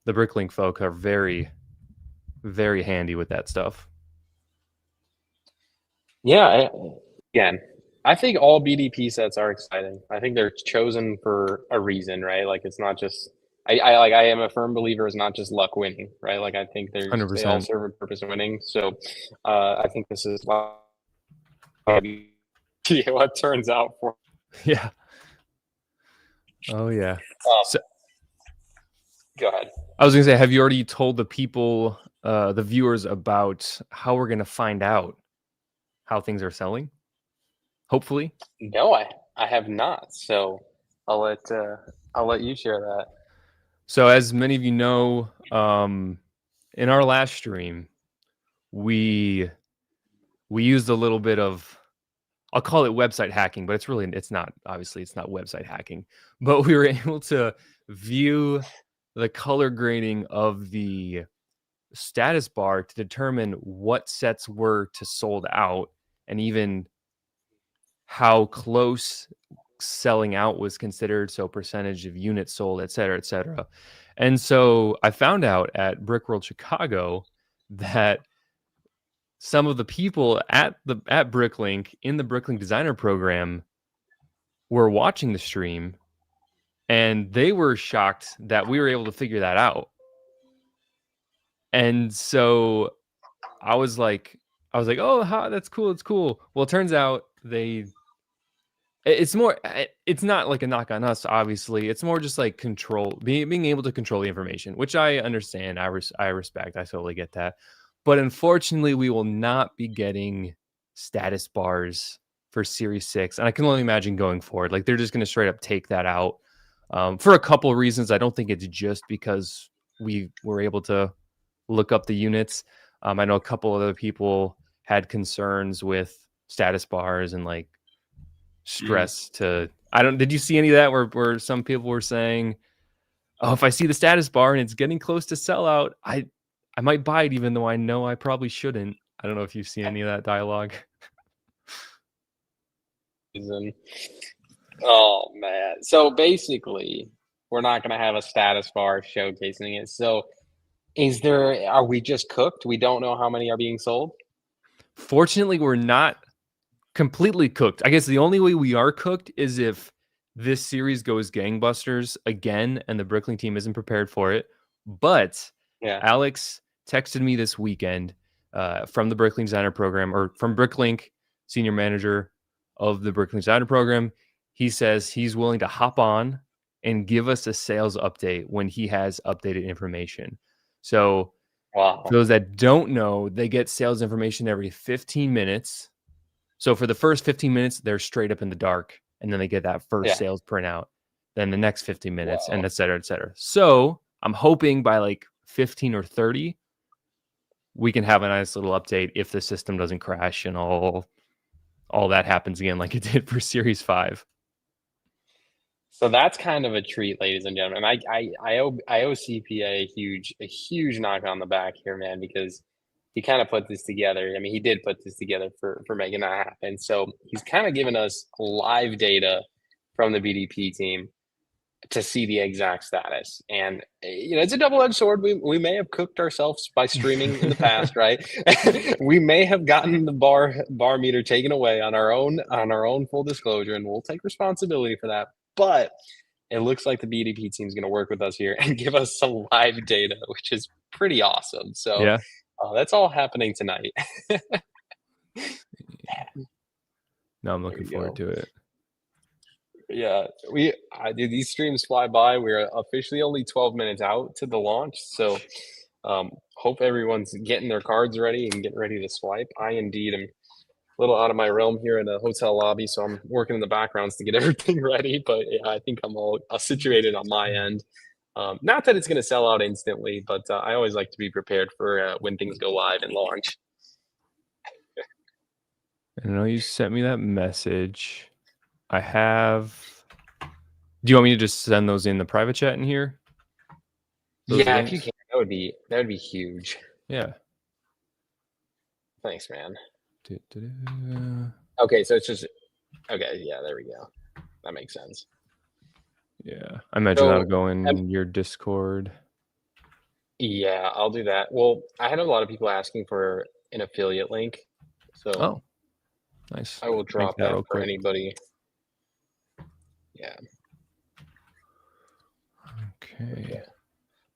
The Bricklink folk are very, very handy with that stuff. Yeah, again, I think all BDP sets are exciting. I think they're chosen for a reason, right? Like it's not just I am a firm believer it's not just luck winning, right? Like I think they all 100%. serve a purpose of winning. So I think this is why what turns out for. Yeah. Oh, yeah. So Go ahead. I was going to say, have you already told the people, the viewers, about how we're going to find out how things are selling? Hopefully. No, I have not. So I'll let you share that. So as many of you know, in our last stream, we used a little bit of I'll call it website hacking, but it's not, obviously it's not website hacking, but we were able to view the color grading of the status bar to determine what sets were to sold out, and even how close selling out was considered, so percentage of units sold, et cetera, et cetera. And so I found out at Brickworld Chicago that some of the people at Bricklink in the Bricklink Designer Program were watching the stream, and they were shocked that we were able to figure that out. And so I was like, oh, that's cool, it's cool. Well, it turns out it's more, it's not like a knock on us, obviously. It's more just like being able to control the information, which I understand. I respect. I totally get that. But unfortunately, we will not be getting status bars for Series 6. And I can only imagine going forward. Like, they're just going to straight up take that out for a couple of reasons. I don't think it's just because we were able to look up the units. I know a couple other people had concerns with status bars and like stress to, did you see any of that where some people were saying, oh, if I see the status bar and it's getting close to sellout, I might buy it even though I know I probably shouldn't. I don't know if you've seen any of that dialogue. Oh man. So basically, we're not going to have a status bar showcasing it. So are we just cooked? We don't know how many are being sold? Fortunately, we're not completely cooked. I guess the only way we are cooked is if this series goes gangbusters again and the Bricklink team isn't prepared for it. But yeah, Alex texted me this weekend from the Bricklink Designer Program, or from Bricklink, senior manager of the Bricklink Designer Program. He says he's willing to hop on and give us a sales update when he has updated information. So wow. For those that don't know, they get sales information every 15 minutes. So for the first 15 minutes, they're straight up in the dark, and then they get that first sales printout. Then the next 15 minutes, and et cetera, et cetera. So I'm hoping by like 15 or 30, we can have a nice little update if the system doesn't crash and all that happens again like it did for Series 5. So that's kind of a treat, ladies and gentlemen. I owe CPA a huge knock on the back here, man, because he kind of put this together. I mean, he did put this together for making that happen. So he's kind of given us live data from the BDP team to see the exact status. And it's a double-edged sword. We may have cooked ourselves by streaming in the past, right? We may have gotten the bar meter taken away on our own full disclosure, and we'll take responsibility for that. But it looks like the BDP team is going to work with us here and give us some live data, which is pretty awesome. So yeah, that's all happening tonight. no, I'm looking forward to it. Yeah, these streams fly by. We're officially only 12 minutes out to the launch, so hope everyone's getting their cards ready and getting ready to swipe. I indeed am a little out of my realm here in a hotel lobby, so I'm working in the backgrounds to get everything ready. But yeah, I think I'm all situated on my end. Not that it's going to sell out instantly, but I always like to be prepared for when things go live and launch. I know you sent me that message. Do you want me to just send those in the private chat in here? Those links? If you can, that would be huge. Yeah. Thanks, man. Okay, so it's just okay. Yeah, there we go. That makes sense. Yeah, I imagine that'll go in your Discord. Yeah, I'll do that. Well, I had a lot of people asking for an affiliate link, so nice. I will drop that for anybody. Yeah. Okay. Yeah.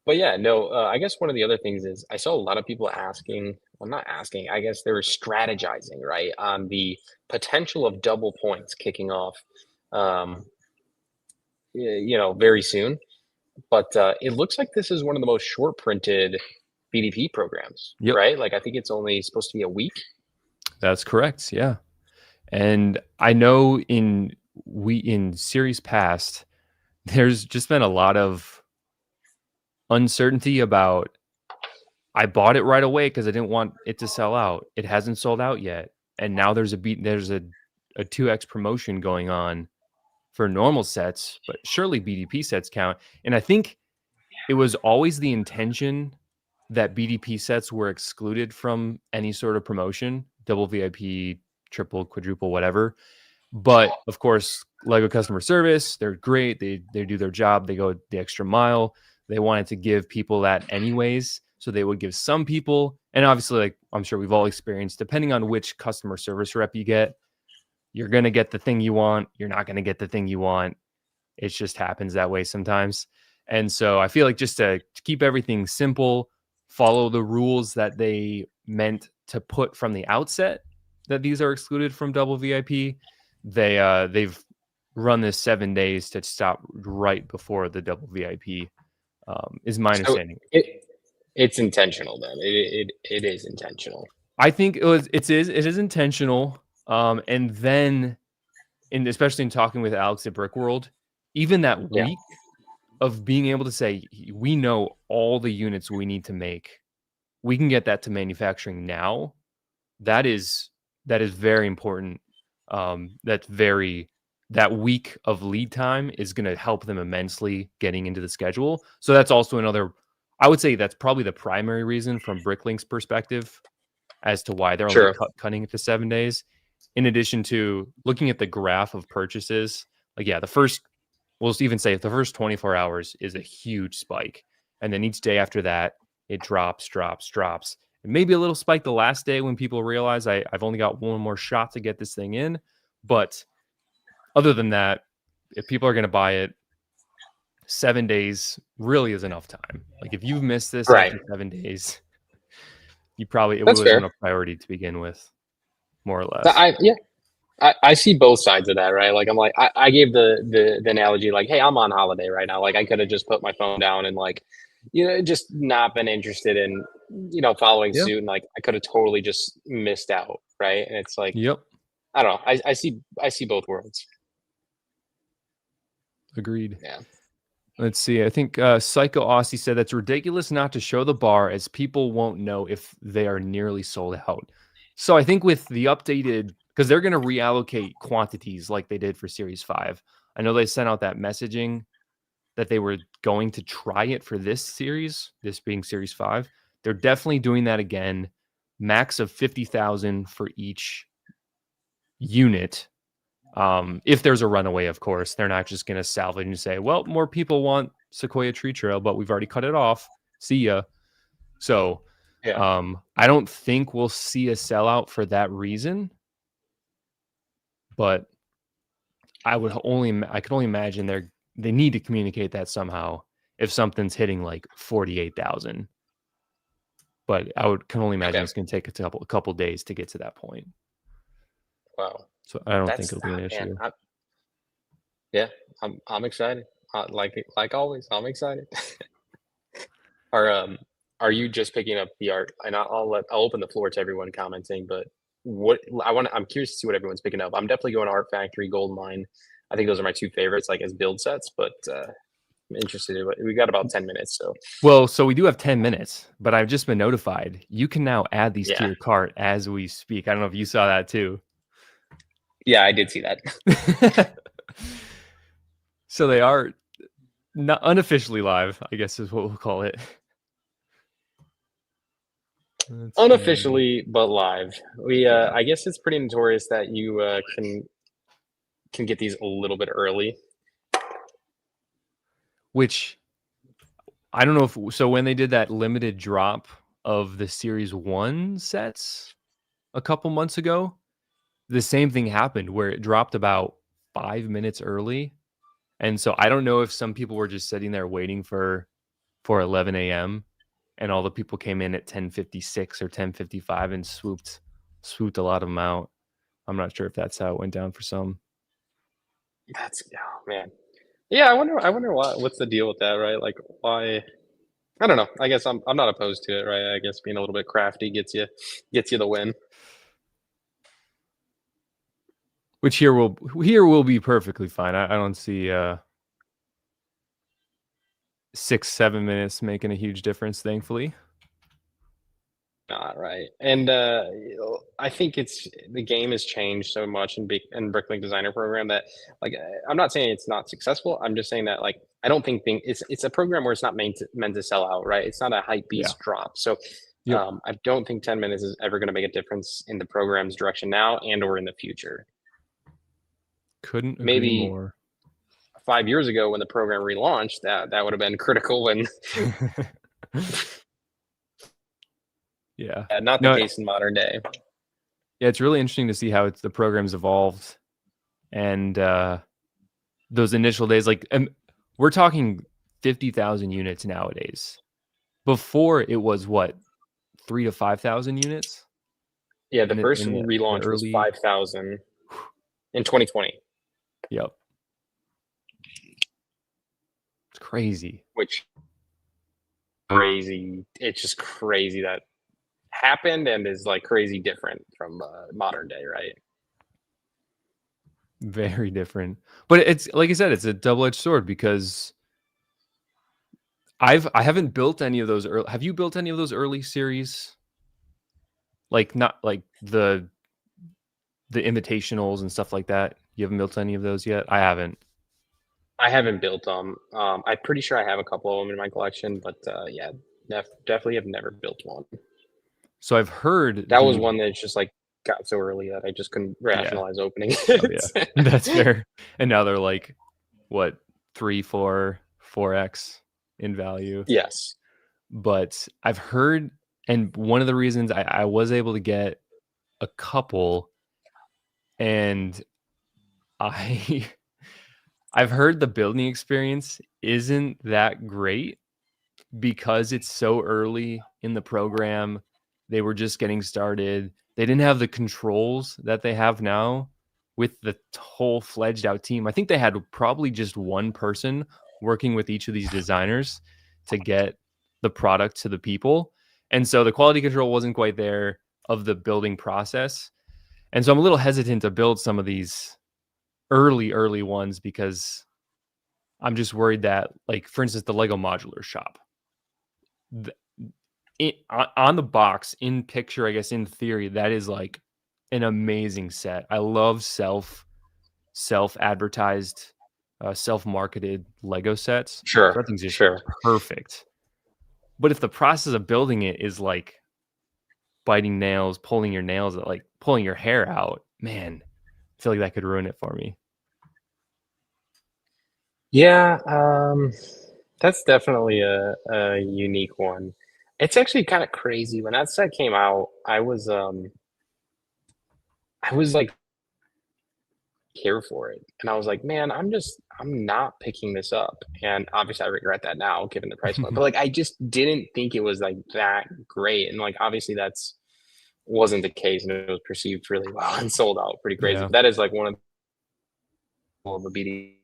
But yeah, no, I guess one of the other things is I saw a lot of people asking, well, not asking, I guess they were strategizing, right, on the potential of double points kicking off, very soon. But it looks like this is one of the most short printed BDP programs, right? Like, I think it's only supposed to be a week. That's correct. Yeah. And I know in series past, there's just been a lot of uncertainty about, I bought it right away because I didn't want it to sell out. It hasn't sold out yet. And now there's a a 2x promotion going on for normal sets, but surely BDP sets count. And I think it was always the intention that BDP sets were excluded from any sort of promotion, double VIP, triple, quadruple, whatever. But of course, Lego customer service, they're great. They do their job. They go the extra mile. They wanted to give people that anyways. So they would give some people, and obviously, like I'm sure we've all experienced, depending on which customer service rep you get, you're going to get the thing you want. You're not going to get the thing you want. It just happens that way sometimes. And so I feel like just to keep everything simple, follow the rules that they meant to put from the outset, that these are excluded from double VIP. They've run this 7 days to stop right before the double VIP, is my So understanding. it's intentional then. It is intentional. I think it is intentional. And then, especially in talking with Alex at Brickworld, even that Yeah. week of being able to say, we know all the units we need to make, we can get that to manufacturing now. That is very important. That week of lead time is going to help them immensely getting into the schedule. So that's also another, I would say that's probably the primary reason from Bricklink's perspective as to why they're only Sure. cutting it to 7 days. In addition to looking at the graph of purchases, like, yeah, we'll even say the first 24 hours is a huge spike. And then each day after that, it drops. And maybe a little spike the last day when people realize I've only got one more shot to get this thing in. But other than that, if people are going to buy it, 7 days really is enough time. Like if you've missed this Right. after 7 days, it That's fair. wasn't a priority to begin with, more or less. I see both sides of that, right? Like I'm like I gave the analogy like, hey, I'm on holiday right now. Like I could have just put my phone down and like, just not been interested in, following Yeah. suit, and like I could have totally just missed out, right? And it's like, Yep. I don't know. I see both worlds. Agreed. Yeah. Let's see. I think Psycho Aussie said that's ridiculous not to show the bar as people won't know if they are nearly sold out. So I think with the updated, because they're going to reallocate quantities like they did for Series 5. I know they sent out that messaging that they were going to try it for this series, this being Series 5. They're definitely doing that again. Max of 50,000 for each unit. If there's a runaway, of course, they're not just going to salvage and say, well, more people want Sequoia Tree Trail, but we've already cut it off. See ya. So Yeah. I don't think we'll see a sellout for that reason, but I could only imagine they need to communicate that somehow if something's hitting like 48,000. But can only imagine Okay. it's going to take a couple days to get to that point. Wow. So I don't think it'll be an issue. I'm excited. Like always, I'm excited. Are you just picking up the art? And I'll open the floor to everyone commenting. But I'm curious to see what everyone's picking up. I'm definitely going to Art Factory, Gold Mine. I think those are my two favorites, like as build sets. But I'm interested in we got about 10 minutes. So So we do have 10 minutes, but I've just been notified you can now add these to your cart as we speak. I don't know if you saw that too. Yeah, I did see that. So they are not unofficially live, I guess is what we'll call it. Unofficially, but live. I guess it's pretty notorious that you can get these a little bit early. Which I don't know if when they did that limited drop of the Series 1 sets a couple months ago, the same thing happened where it dropped about 5 minutes early. And so I don't know if some people were just sitting there waiting for 11 a.m. and all the people came in at 10:56 or 10:55 and swooped a lot of them out. I'm not sure if that's how it went down for some. Oh man. Yeah, I wonder what's the deal with that, right? Like why I don't know. I guess I'm not opposed to it, right? I guess being a little bit crafty gets you the win. Which here will be perfectly fine. I don't see 6-7 minutes making a huge difference, thankfully. not right. And I think it's the game has changed so much in Bricklink Designer Program that like I'm not saying it's not successful. I'm just saying that like I don't think it's a program where it's not meant to sell out, right? It's not a hype Yeah. beast drop. So Yep. I don't think 10 minutes is ever going to make a difference in the program's direction now and or in the future. Couldn't agree Maybe more. 5 years ago when the program relaunched, that would have been critical when Yeah. not the No, case in modern day. yeah, it's really interesting to see how the program's evolved and those initial days. Like, we're talking 50,000 units nowadays. Before it was what 3 to 5,000 units Yeah, the in first the relaunch was early. 5,000 in 2020, Yep, it's crazy. which crazy. It's just crazy that happened and is like crazy different from modern day, right? Very different. But it's like I said, it's a double-edged sword because I haven't built any of those early. Have you built any of those early series? Like not like the invitationals and stuff like that. You haven't built any of those yet? I haven't. I haven't built them. I'm pretty sure I have a couple of them in my collection, but yeah, definitely have never built one. So I've heard That was the one that just like got so early that I just couldn't yeah. rationalize opening Oh yeah. it. That's fair. And now they're like what 3, 4, 4x in value. Yes, But I've heard, and one of the reasons I was able to get a couple, and I I've heard the building experience isn't that great because it's so early in the program. They were just getting started. They didn't have the controls that they have now with the whole fledged out team. I think they had probably just one person working with each of these designers to get the product to the people. And so the quality control wasn't quite there of the building process. And so I'm a little hesitant to build some of these early ones because I'm just worried that, like, for instance, the Lego modular shop, th- on the box, in picture, I guess in theory, that is like an amazing set. I love self advertised, self marketed Lego sets. So sure, that thing's just sure. perfect. But if the process of building it is like biting nails, pulling your nails, like pulling your hair out, man, I feel like that could ruin it for me. Yeah, that's definitely a unique one. It's actually kind of crazy. When that set came out, I was like here for it. And I was like, man, I'm not picking this up. And obviously I regret that now given the price point. But like I just didn't think it was like that great. And like obviously that's wasn't the case and it was perceived really well and sold out pretty crazy. Yeah. But that is like one of the beating.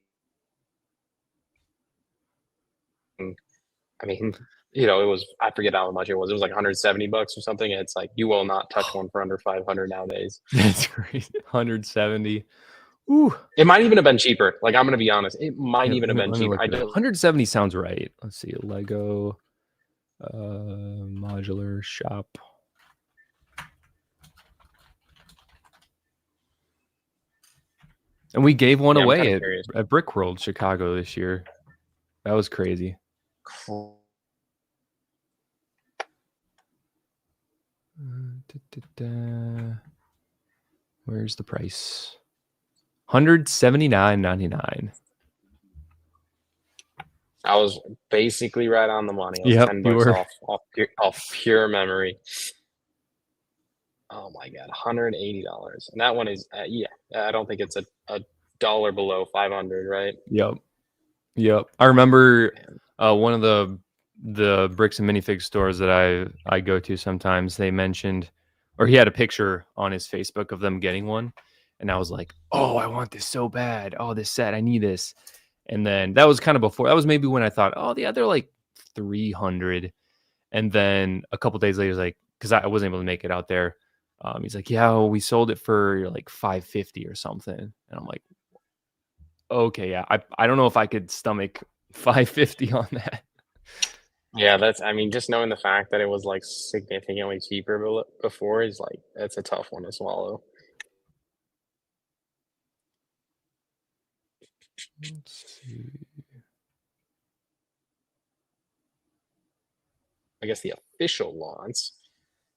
I mean, it was I forget how much it was. It was like 170 bucks or something. And it's like you will not touch one for under 500 nowadays. That's crazy. 170. Ooh. It might even have been cheaper. Like I'm gonna be honest, it might Yeah, even have been let me cheaper. look I it up. don't. 170 sounds right. Let's see. Lego modular shop. And we gave one Yeah, I'm kind away of at, curious. Brick World Chicago this year. That was crazy. Where's the price? 179.99. I was basically right on the money. I was Yep, 10 you bucks were. off pure memory. Oh my god, $180. And that one is yeah. I don't think it's a dollar below 500, right? Yep. Yep. I remember Man. one of the bricks and minifig stores that I go to sometimes, they mentioned, or he had a picture on his Facebook of them getting one, and I was like, "Oh, I want this so bad. Oh, this set, I need this." And then that was kind of before. That was maybe when I thought, "Oh, yeah, they're like 300." And then a couple days later, like, because I wasn't able to make it out there, he's like, "Yeah, well, we sold it for like 550 or something." And I'm like, "Okay, yeah, I don't know if I could stomach 550 on that." Yeah, that's I mean, just knowing the fact that it was, like, significantly cheaper before is, like that's a tough one to swallow. Let's see. I guess the official launch.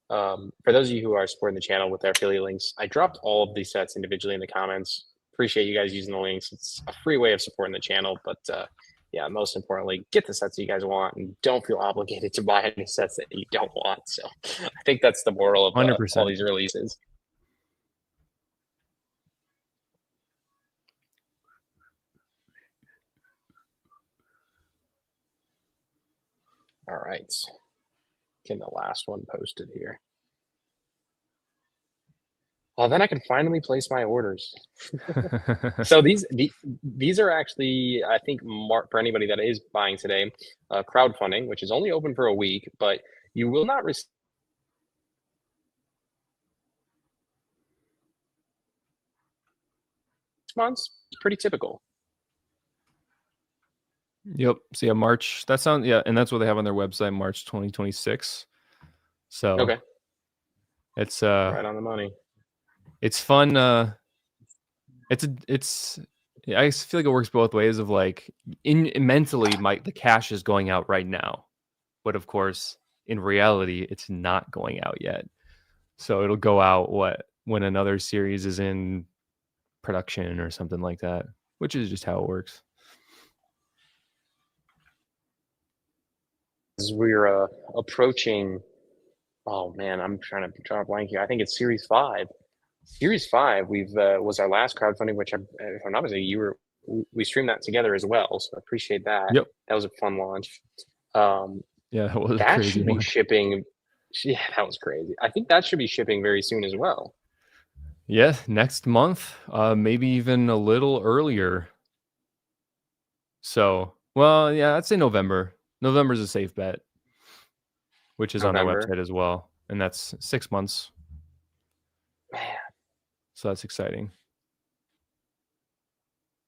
For those of you who are supporting the channel with their affiliate links, I dropped all of these sets individually in the comments. Appreciate you guys using the links. It's a free way of supporting the channel, but yeah, most importantly, get the sets that you guys want and don't feel obligated to buy any sets that you don't want. So I think that's the moral of all 100%. these releases. All right, getting the last one posted here. Well, then I can finally place my orders. So these are actually, I think, for anybody that is buying today, crowdfunding, which is only open for a week, but you will not receive months. Pretty typical. Yep. So yeah, March. That sounds yeah, and that's what they have on their website, March 2026. So Okay, it's right on the money. it's fun. It's yeah, I feel like it works both ways. Of like in mentally, the cash is going out right now, but of course, in reality, it's not going out yet. So it'll go out when another series is in production or something like that, which is just how it works. As we're approaching, oh man, I'm trying to draw a blank here. I think it's Series 5. Series 5, we've was our last crowdfunding, which if I'm not mistaken, we streamed that together as well. So I appreciate that. Yep. That was a fun launch. Yeah, that was a That crazy should be one. shipping. Yeah, that was crazy. I think that should be shipping very soon as well. Yeah, next month, maybe even a little earlier. So, well, yeah, I'd say November. November's a safe bet, which is on their November. website as well, and that's 6 months. Man, So that's exciting.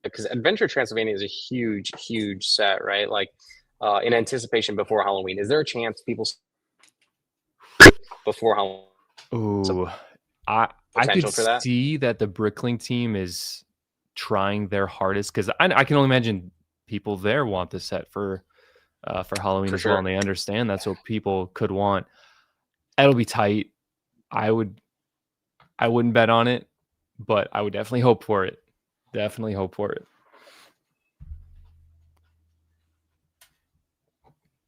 because Adventure Transylvania is a huge, huge set, right? Like in anticipation before Halloween. Is there a chance people before Halloween? Ooh, I could Potential for that see that the Bricklink team is trying their hardest because I can only imagine people there want the set for Halloween for as well, sure. and they understand that's what people could want. It'll be tight. I wouldn't bet on it, but I would definitely hope for it. Definitely hope for it.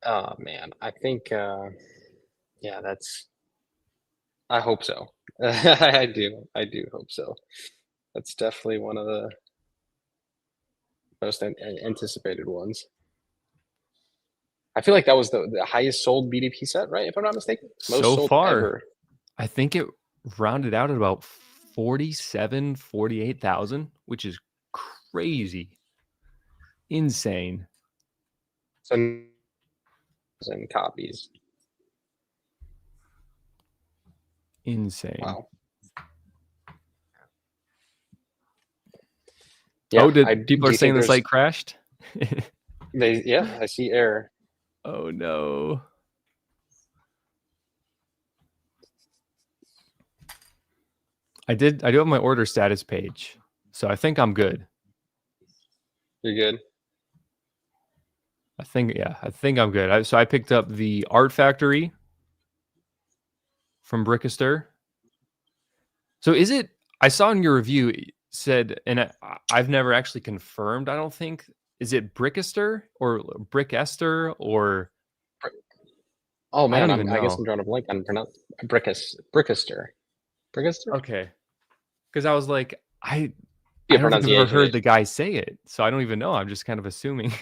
Oh man, I think yeah, that's. I hope so. I do hope so. That's definitely one of the most anticipated ones. I feel like that was the highest sold BDP set, right? If I'm not mistaken, most So sold far, ever. I think it rounded out at about 48,000, which is crazy. Insane. So and copies. Insane. Wow. Oh, Yeah, people do are you think saying the there's site crashed? yeah, I see error. Oh no. I do have my order status page. So I think I'm good. You're good. I think I'm good. So I picked up the Art Factory from Brickster. So is it? I saw in your review it said, and I've never actually confirmed. I don't think is it Brickster or Brickester or Oh I man, don't even I guess know. I'm drawing a blank on pronounce Brickester. Brickster? Okay, because I was like, Be I a don't think I've ever pronunciation heard issue. the guy say it, so I don't even know. I'm just kind of assuming.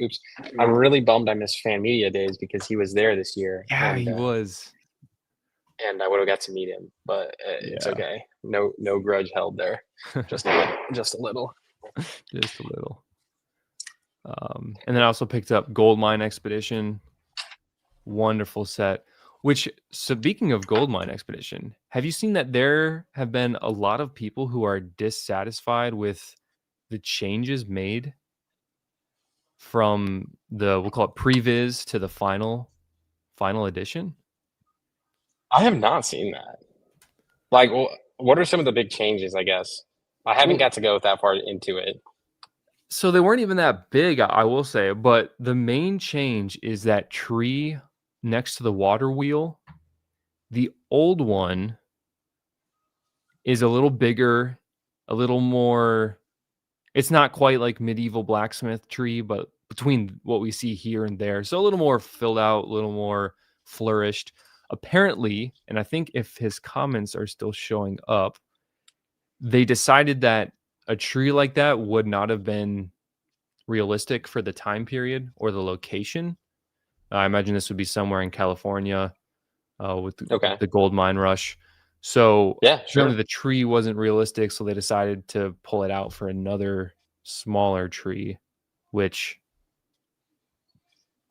Oops. I'm really bummed I missed Fan Media Days because he was there this year, Yeah, he was. and I would have got to meet him, but it's Yeah, okay. No grudge held there. Just a little. Just a little. just a little. And then I also picked up Goldmine Expedition. Wonderful set. Which, speaking of Goldmine Expedition, have you seen that there have been a lot of people who are dissatisfied with the changes made from the, we'll call it previs to the final edition. I have not seen that. Like, what are some of the big changes, I guess? I haven't Well, got to go that far into it. so they weren't even that big, I will say, but the main change is that tree next to the water wheel. The old one is a little bigger, a little more, it's not quite like medieval blacksmith tree, but between what we see here and there. So a little more filled out, a little more flourished. Apparently, and I think if his comments are still showing up, they decided that a tree like that would not have been realistic for the time period or the location. I imagine this would be somewhere in California with Okay. the gold mine rush. So Yeah, apparently sure. the tree wasn't realistic, so they decided to pull it out for another smaller tree, which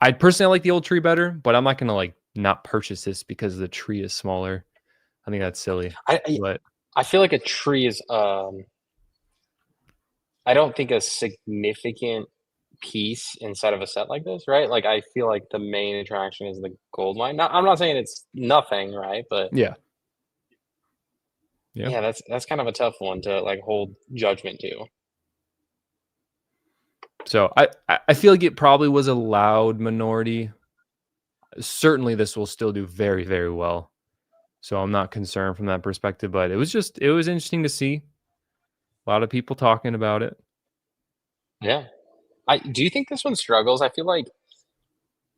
I'd personally like the old tree better, but I'm not gonna like not purchase this because the tree is smaller. I think that's silly. I I But I feel like a tree is, I don't think a significant piece inside of a set like this, right? Like, I feel like the main attraction is the gold mine. Not I'm not saying it's nothing, right? But yeah, yeah. yeah, that's kind of a tough one to, like, hold judgment to. So I feel like it probably was a loud minority. Certainly this will still do very, very well. So I'm not concerned from that perspective, but it was interesting to see a lot of people talking about it. Yeah. I do you think this one struggles? I feel like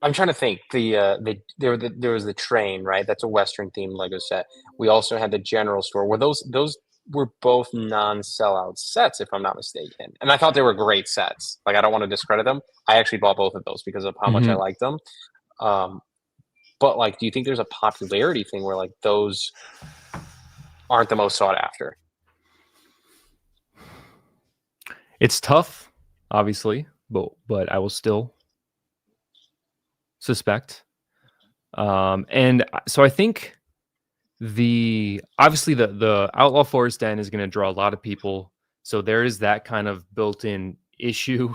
I'm trying to think. There was the train, right? That's a Western themed Lego set. We also had the general store. Were those were both non-sellout sets, if I'm not mistaken. And I thought they were great sets. Like I don't want to discredit them. I actually bought both of those because of how much I Mhm. liked them. Um, but like, do you think there's a popularity thing where like those aren't the most sought after? It's tough, obviously, but I will still suspect. And so I think the obviously the Outlaw Forest Den is going to draw a lot of people. So there is that kind of built-in issue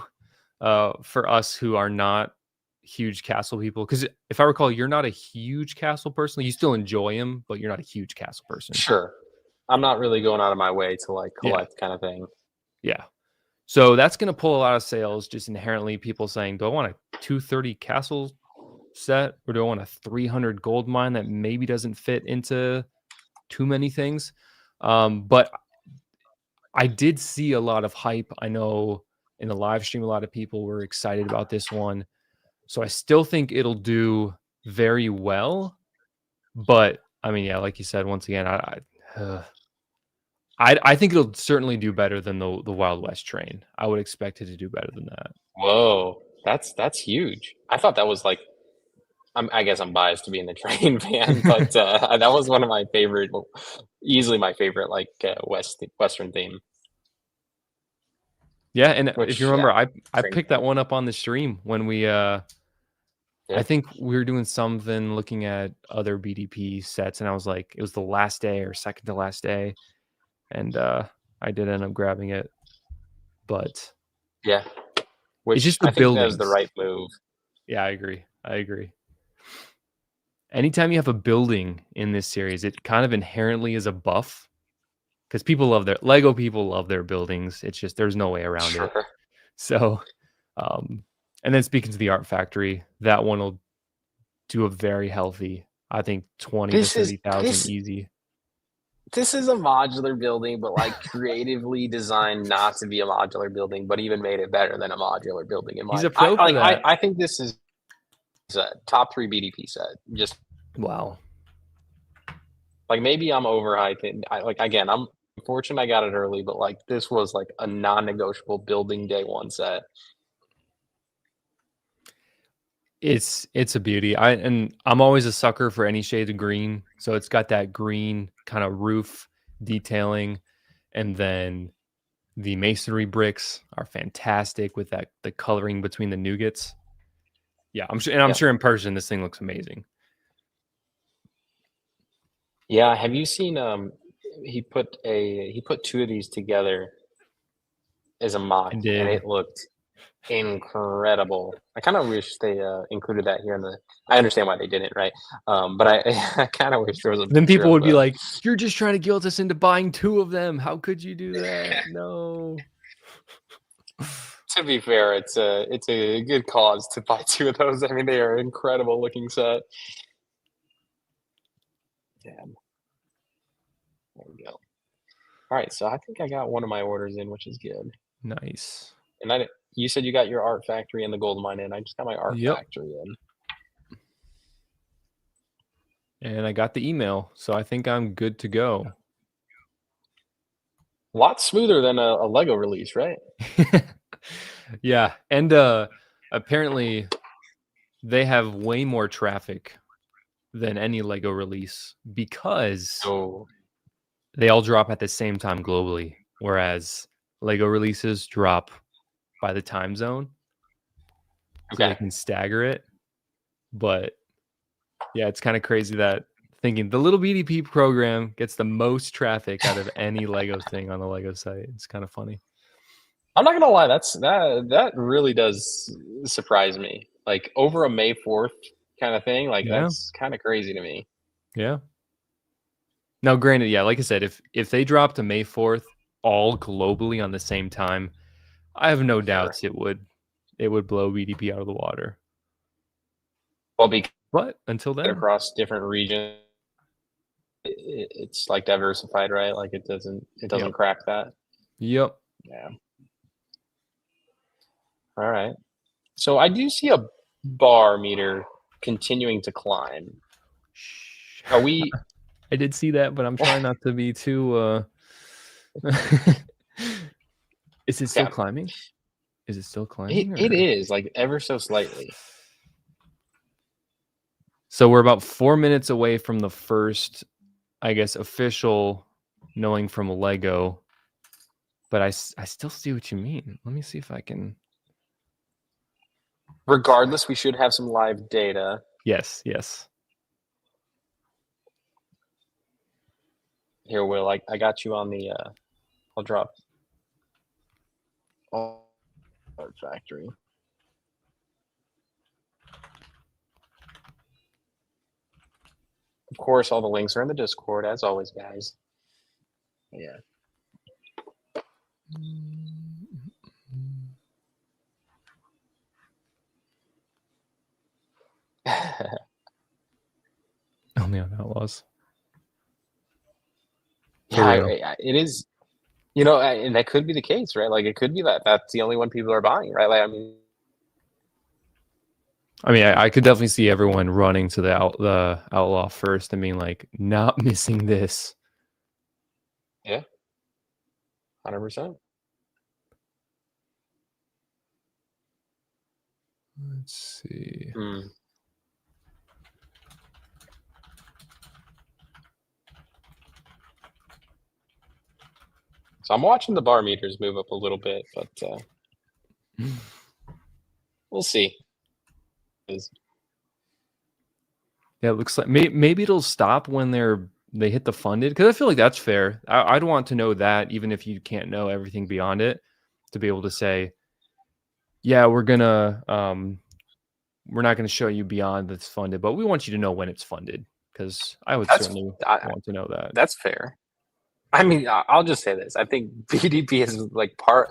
for us who are not huge castle people. Because if I recall, you're not a huge castle person. You still enjoy them, but you're not a huge castle person. Sure. I'm not really going out of my way to like Yeah, collect kind of thing. yeah. So that's going to pull a lot of sales. Just inherently, people saying, "Do I want a 230 castle set, or do I want a 300 gold mine that maybe doesn't fit into too many things?" But I did see a lot of hype. I know in the live stream, a lot of people were excited about this one. So I still think it'll do very well. But I mean, yeah, like you said, once again, I think it'll certainly do better than the Wild West train. I would expect it to do better than that. Whoa, that's huge. I thought that was like I guess I'm biased to being the train fan, but that was one of my favorite, well, easily my favorite, like Western theme. Yeah, and if you Which remember, yeah, I train picked that fan. one up on the stream when we I Yeah, think we were doing something looking at other BDP sets, and I was like, it was the last day or second to last day, and I did end up grabbing it. But yeah. it's Which just the I think that was the buildings. right move. Yeah, I agree. I agree. Anytime you have a building in this series, it kind of inherently is a buff because people love their Lego people love their buildings. It's just there's no way around it. Sure. So, um, and then speaking to the art factory, that one will do a very healthy, I think 20 to This is 30,000 easy. this is a modular building, but like creatively designed not to be a modular building, but even made it better than a modular building in He's my. a pro for that. I think this is a top three BDP set. Just Wow. like maybe I'm overhyping. I like again, I'm fortunate I got it early, but like this was like a non-negotiable building day one set. It's a beauty. I'm always a sucker for any shade of green. So it's got that green kind of roof detailing, and then the masonry bricks are fantastic with that the coloring between the nougats. Yeah, I'm Yeah. sure in person this thing looks amazing. Yeah. Have you seen he put two of these together as a I mock and did. it looked incredible. I kind of wish they included that here in the. I understand why they didn't, right? But I I kind of wish there was a Then picture people of would be the. like, "You're just trying to guilt us into buying 2 of them. How could you do that? No." To be fair, it's a good cause to buy two of those. I mean, they are incredible looking set. Damn. There we go. All right, so I think I got one of my orders in, which is good. Nice. And you said you got your art factory and the gold mine in. I just got my art Yep. factory in. And I got the email, so I think I'm good to go. A lot smoother than a Lego release, right? Yeah, and, apparently, they have way more traffic than any LEGO release because So they all drop at the same time globally, whereas LEGO releases drop by the time zone, so they okay. can stagger it, but yeah, it's kinda crazy that thinking the little BDP program gets the most traffic out of any LEGO thing on the LEGO site. It's kinda funny. I'm not gonna lie, that really does surprise me. Like over a May 4th kind of thing, like Yeah, that's kind of crazy to me. yeah. Now granted, yeah, like I said, if they dropped a May 4th all globally on the same time, I have no Sure. doubts it would blow BDP out of the water. Well, because But until then, across different regions, it's like diversified, right? Like it doesn't yep. crack that. Yep. Yeah. All right. So I do see a bar meter continuing to climb. Shh. Are we? I did see that, but I'm trying not to be too Is it still Yeah, climbing? Is it still it climbing it or is like ever so slightly. So we're about 4 minutes away from the first, I guess, official knowing from Lego, but I still see what you mean. Let me see if I can. Regardless, we should have some live data. Yes, yes. Here, Will. I got you on the. I'll drop all Art Factory. Of course, all the links are in the Discord, as always, guys. Yeah. Only on Outlaws. For Yeah, real. it is. You know, and that could be the case, right? Like, it could be that that's the only one people are buying, right? Like, I mean, I mean, I could definitely see everyone running to the Outlaw first and being like, not missing this. yeah, 100%. Let's see. Mm. So I'm watching the bar meters move up a little bit, but we'll see. Yeah, it looks like maybe it'll stop when they hit the funded, because I feel like that's fair. I'd want to know that even if you can't know everything beyond it, to be able to say, yeah, we're not gonna show you beyond that's funded, but we want you to know when it's funded, because I would That's certainly I, want to know that. that's fair. I mean, I'll just say this. I think BDP is like part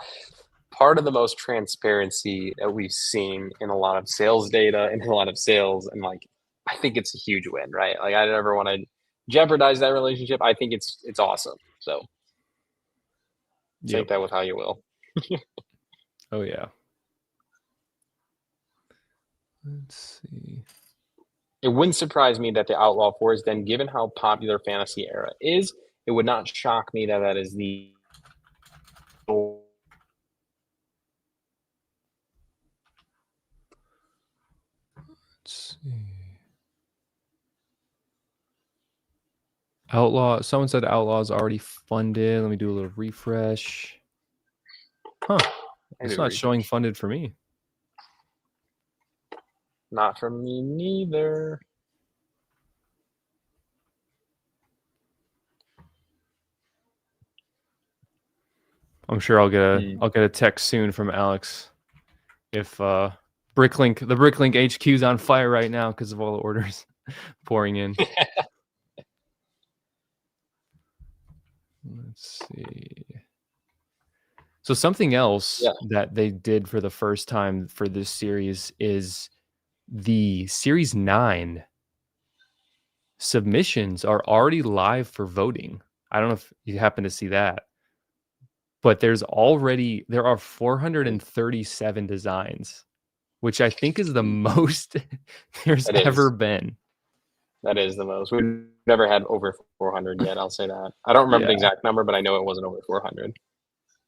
of the most transparency that we've seen in a lot of sales data and in a lot of sales, and like I think it's a huge win, right? Like I never want to jeopardize that relationship. I think it's awesome. So take Yep. that with how you will. Oh yeah. Let's see. It wouldn't surprise me that the Outlaw Forest, then, given how popular Fantasy Era is, it would not shock me that that is the. Let's see. Outlaw. Someone said Outlaw's already funded. Let me do a little refresh. Huh. I It's do not showing refresh. funded for me. Not from me neither. I'm sure I'll get Hmm. a text soon from Alex if the Bricklink HQ is on fire right now because of all the orders pouring in. Let's see. So something else Yeah. that they did for the first time for this series is the Series 9 submissions are already live for voting. I don't know if you happen to see that, but there are 437 designs, which I think is the most there's That ever is. been. That is the most. We've never had over 400 yet. I'll say that. I don't remember the Yeah. exact number, but I know it wasn't over 400.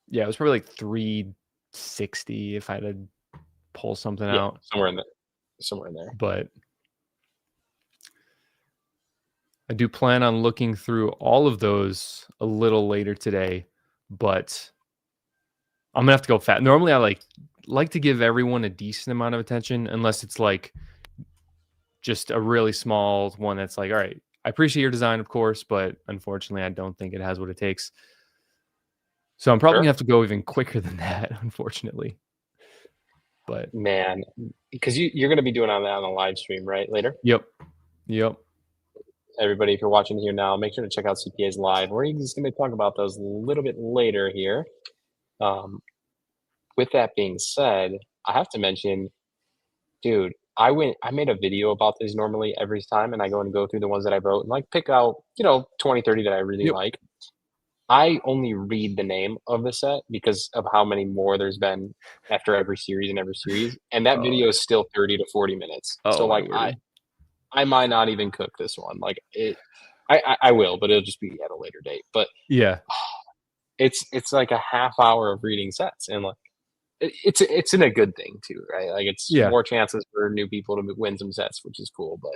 Yeah, it was probably like 360 if I had to pull something Yeah, out. somewhere in there. But I do plan on looking through all of those a little later today, but I'm gonna have to go fast. Normally, I like to give everyone a decent amount of attention, unless it's like just a really small one that's like, all right, I appreciate your design, of course, but unfortunately, I don't think it has what it takes. So I'm probably gonna Sure. have to go even quicker than that, unfortunately. But Man, because you're going to be doing on that on the live stream, right? Later. yep, yep, Everybody, if you're watching here now, make sure to check out CPA's live. We're just going to talk about those a little bit later here. Um, with that being said, I have to mention, dude, I made a video about this normally every time, and I go through the ones that I wrote and like pick out, 20, 30 that I really yep. like. I only read the name of the set because of how many more there's been after every series and every series, and that Oh, video is still 30 to 40 minutes. So, oh my like, I word. I might not even cook this one. Like, I will, but it'll just be at a later date. But Yeah, it's like a half hour of reading sets, and, like, it's in a good thing too, right? Like, it's yeah, more chances for new people to win some sets, which is cool, but,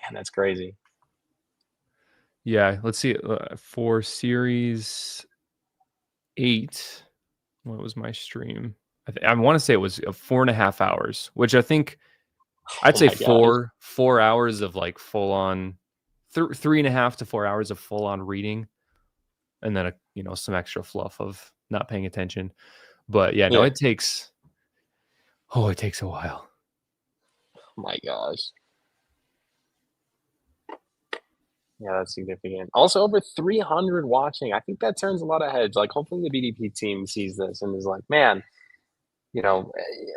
man, that's crazy. yeah. Let's see. For series 8, what was my stream? I want to say it was 4.5 hours, which I think I'd Oh say my gosh. 4 hours of like full on, 3.5 to 4 hours of full on reading, and then some extra fluff of not paying attention. But yeah, no, Yeah. it takes a while. Oh my gosh. Yeah, that's significant. Also, over 300 watching. I think that turns a lot of heads. Like, hopefully, the BDP team sees this and is like, man,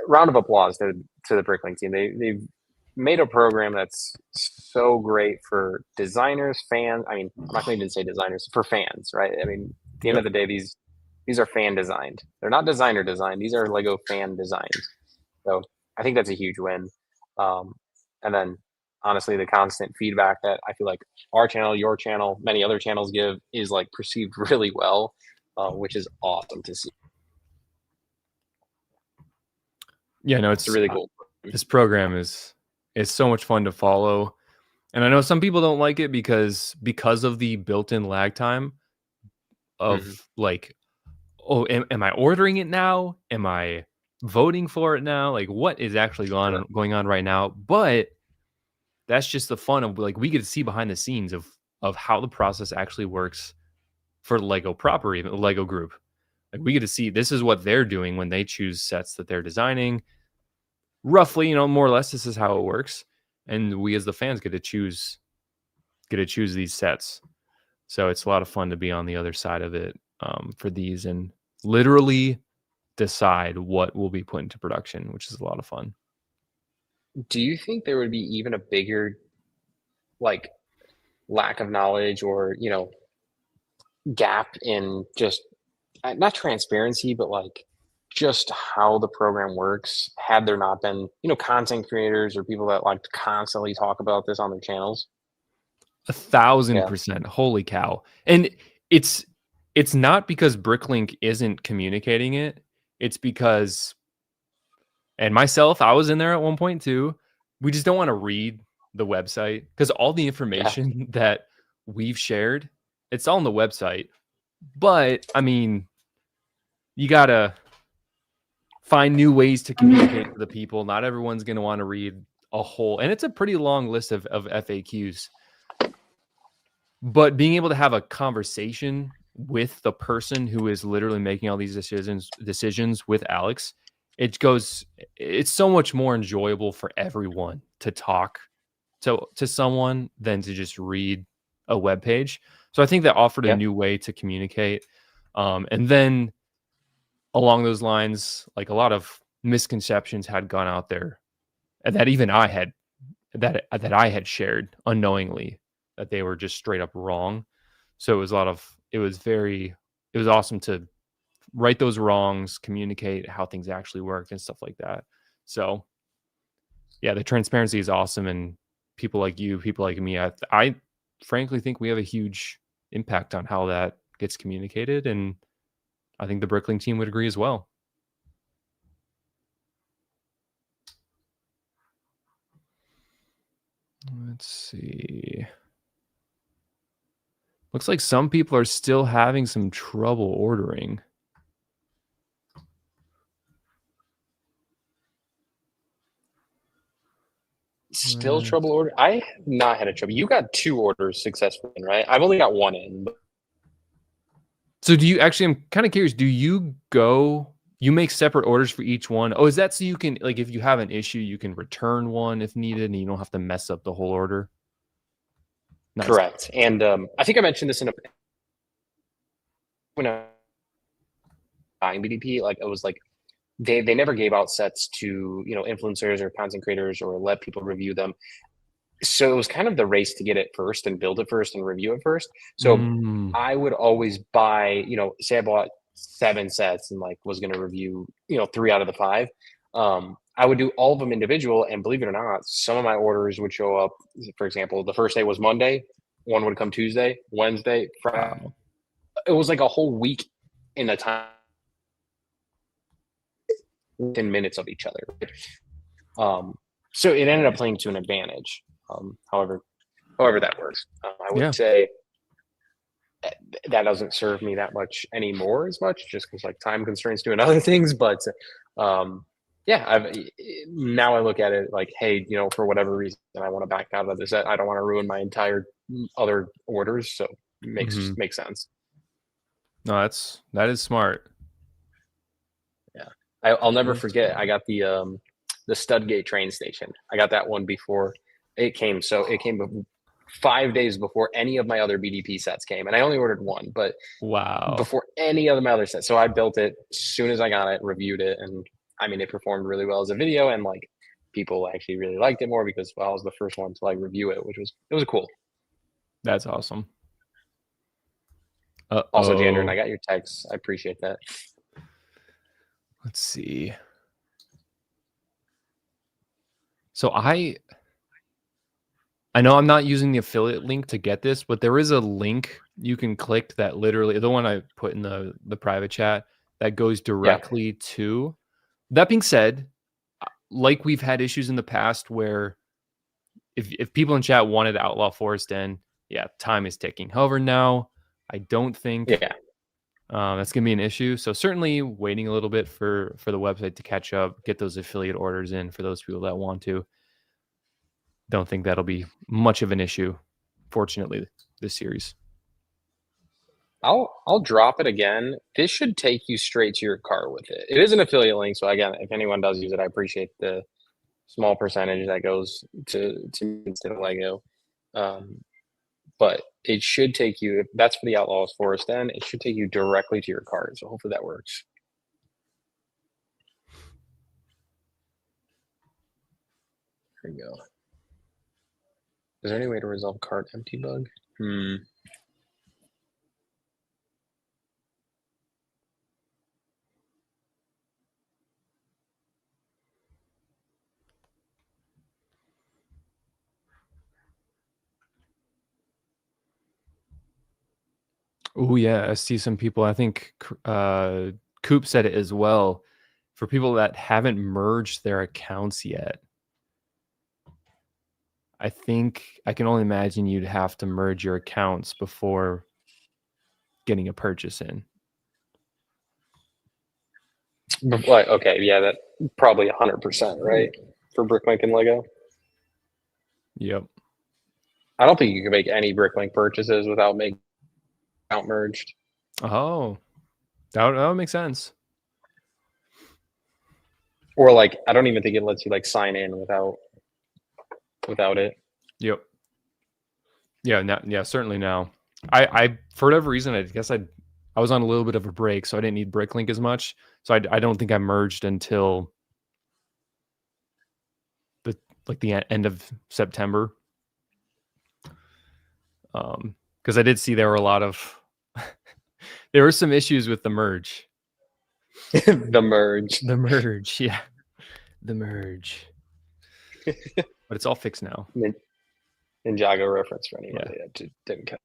round of applause to the Bricklink team. They've made a program that's so great for designers, fans. I mean, I'm not going to even say designers, for fans, right? I mean, at the end of Yep. the day, these are fan designed. They're not designer designed. These are Lego fan designs. So I think that's a huge win. And then honestly, the constant feedback that I feel like our channel, your channel, many other channels give is like perceived really well, which is awesome to see. Yeah, no, It's really cool. this program is so much fun to follow. And I know some people don't like it because of the built-in lag time Mhm. of like, oh, am I ordering it now? Am I voting for it now? Like, what is actually Sure. going on right now? But that's just the fun of like we get to see behind the scenes of how the process actually works for Lego proper, even the Lego group. Like we get to see this is what they're doing when they choose sets that they're designing. Roughly, more or less, this is how it works, and we as the fans get to choose these sets. So it's a lot of fun to be on the other side of it for these and literally decide what will be put into production, which is a lot of fun. Do you think there would be even a bigger, like, lack of knowledge or, gap in just not transparency, but like just how the program works had there not been, content creators or people that like to constantly talk about this on their channels? A thousand Yeah. percent. Holy cow! And it's it's not because Bricklink isn't communicating it. It's because, and myself, I was in there at one point too. We just don't want to read the website because all the Yeah. information that we've shared, it's all on the website. But I mean, you gotta find new ways to communicate to the people. Not everyone's gonna want to read a whole, and it's a pretty long list of FAQs. But being able to have a conversation with the person who is literally making all these decisions with Alex, it's so much more enjoyable for everyone to talk to someone than to just read a web page. So I think that offered a Yeah. new way to communicate. And then along those lines, like a lot of misconceptions had gone out there, and that even I had that I had shared unknowingly, that they were just straight up wrong. So it was awesome to right those wrongs, communicate how things actually worked and stuff like that. So yeah, the transparency is awesome, and people like you, people like me, I frankly think we have a huge impact on how that gets communicated, and I think the Bricklink team would agree as well. Let's see. Looks like some people are still having some trouble ordering. Still Uh, trouble order? I have not had a trouble. You got 2 orders successfully in, right? I've only got 1 in, but So do you actually? I'm kind of curious. Do you make separate orders for each one? Oh, is that so you can like if you have an issue, you can return one if needed, and you don't have to mess up the whole order? Nice. correct. And I think I mentioned this in a when I buying BDP. Like it was like they never gave out sets to influencers or content creators or let people review them. So it was kind of the race to get it first and build it first and review it first. So Mm, I would always buy, say I bought 7 sets and like was going to review, 3 out of the 5. I would do all of them individual, and believe it or not, some of my orders would show up. For example, the first day was Monday, one would come Tuesday, Wednesday, Friday. wow. It was like a whole week in a time, 10 minutes of each other. Um, so it ended up playing to an advantage. However that works. I would Yeah. say that doesn't serve me that much anymore as much, just because like time constraints doing other things. But yeah, now I look at it like, hey, for whatever reason, I want to back out of this. I don't want to ruin my entire other orders, so it Hmm. makes sense. No, that is smart. Yeah, I'll never That is forget. smart. I got the Studgate train station. I got that one before it came. So it came 5 days before any of my other BDP sets came, and I only ordered one, but Wow. before any of my other sets. So I built it as soon as I got it, reviewed it, and I mean it performed really well as a video, and like people actually really liked it more because I was the first one to like review it, which was it was cool. That's awesome. Also, Jandron, I Uh-oh. got your text. I appreciate that. Let's see. So I know I'm not using the affiliate link to get this, but there is a link you can click that literally the one I put in the private chat that goes Yeah, directly to. That being said, like we've had issues in the past where if people in chat wanted Outlaw Forest in, yeah, time is ticking. However, now I don't think yeah. that's gonna be an issue. So certainly waiting a little bit for the website to catch up, get those affiliate orders in for those people that want to. Don't think that'll be much of an issue. Fortunately, this series. I'll drop it again. This should take you straight to your car with it. It is an affiliate link, so again, if anyone does use it, I appreciate the small percentage that goes to instead of Lego. Um, but it should take you. If that's for the Outlaws Forest, then it should take you directly to your card. So hopefully that works. There you go. Is there any way to resolve cart empty bug? Hmm. Oh yeah, I see some people. I think Coop said it as well. For people that haven't merged their accounts yet, I think I can only imagine you'd have to merge your accounts before getting a purchase in. Like, okay, yeah, that probably 100%, right? For Bricklink and Lego. Yep. I don't think you can make any Bricklink purchases without making account merged. Oh, that would make sense. Or like, I don't even think it lets you like sign in without it. Yep. Yeah. Now, yeah. Certainly now. I for whatever reason, I guess I was on a little bit of a break, so I didn't need Bricklink as much. So I don't think I merged until the end of September. Because I did see there were a lot of there were some issues with the merge. The merge. The merge, yeah. The merge. But it's all fixed now. Ninjago reference for anybody that didn't catch.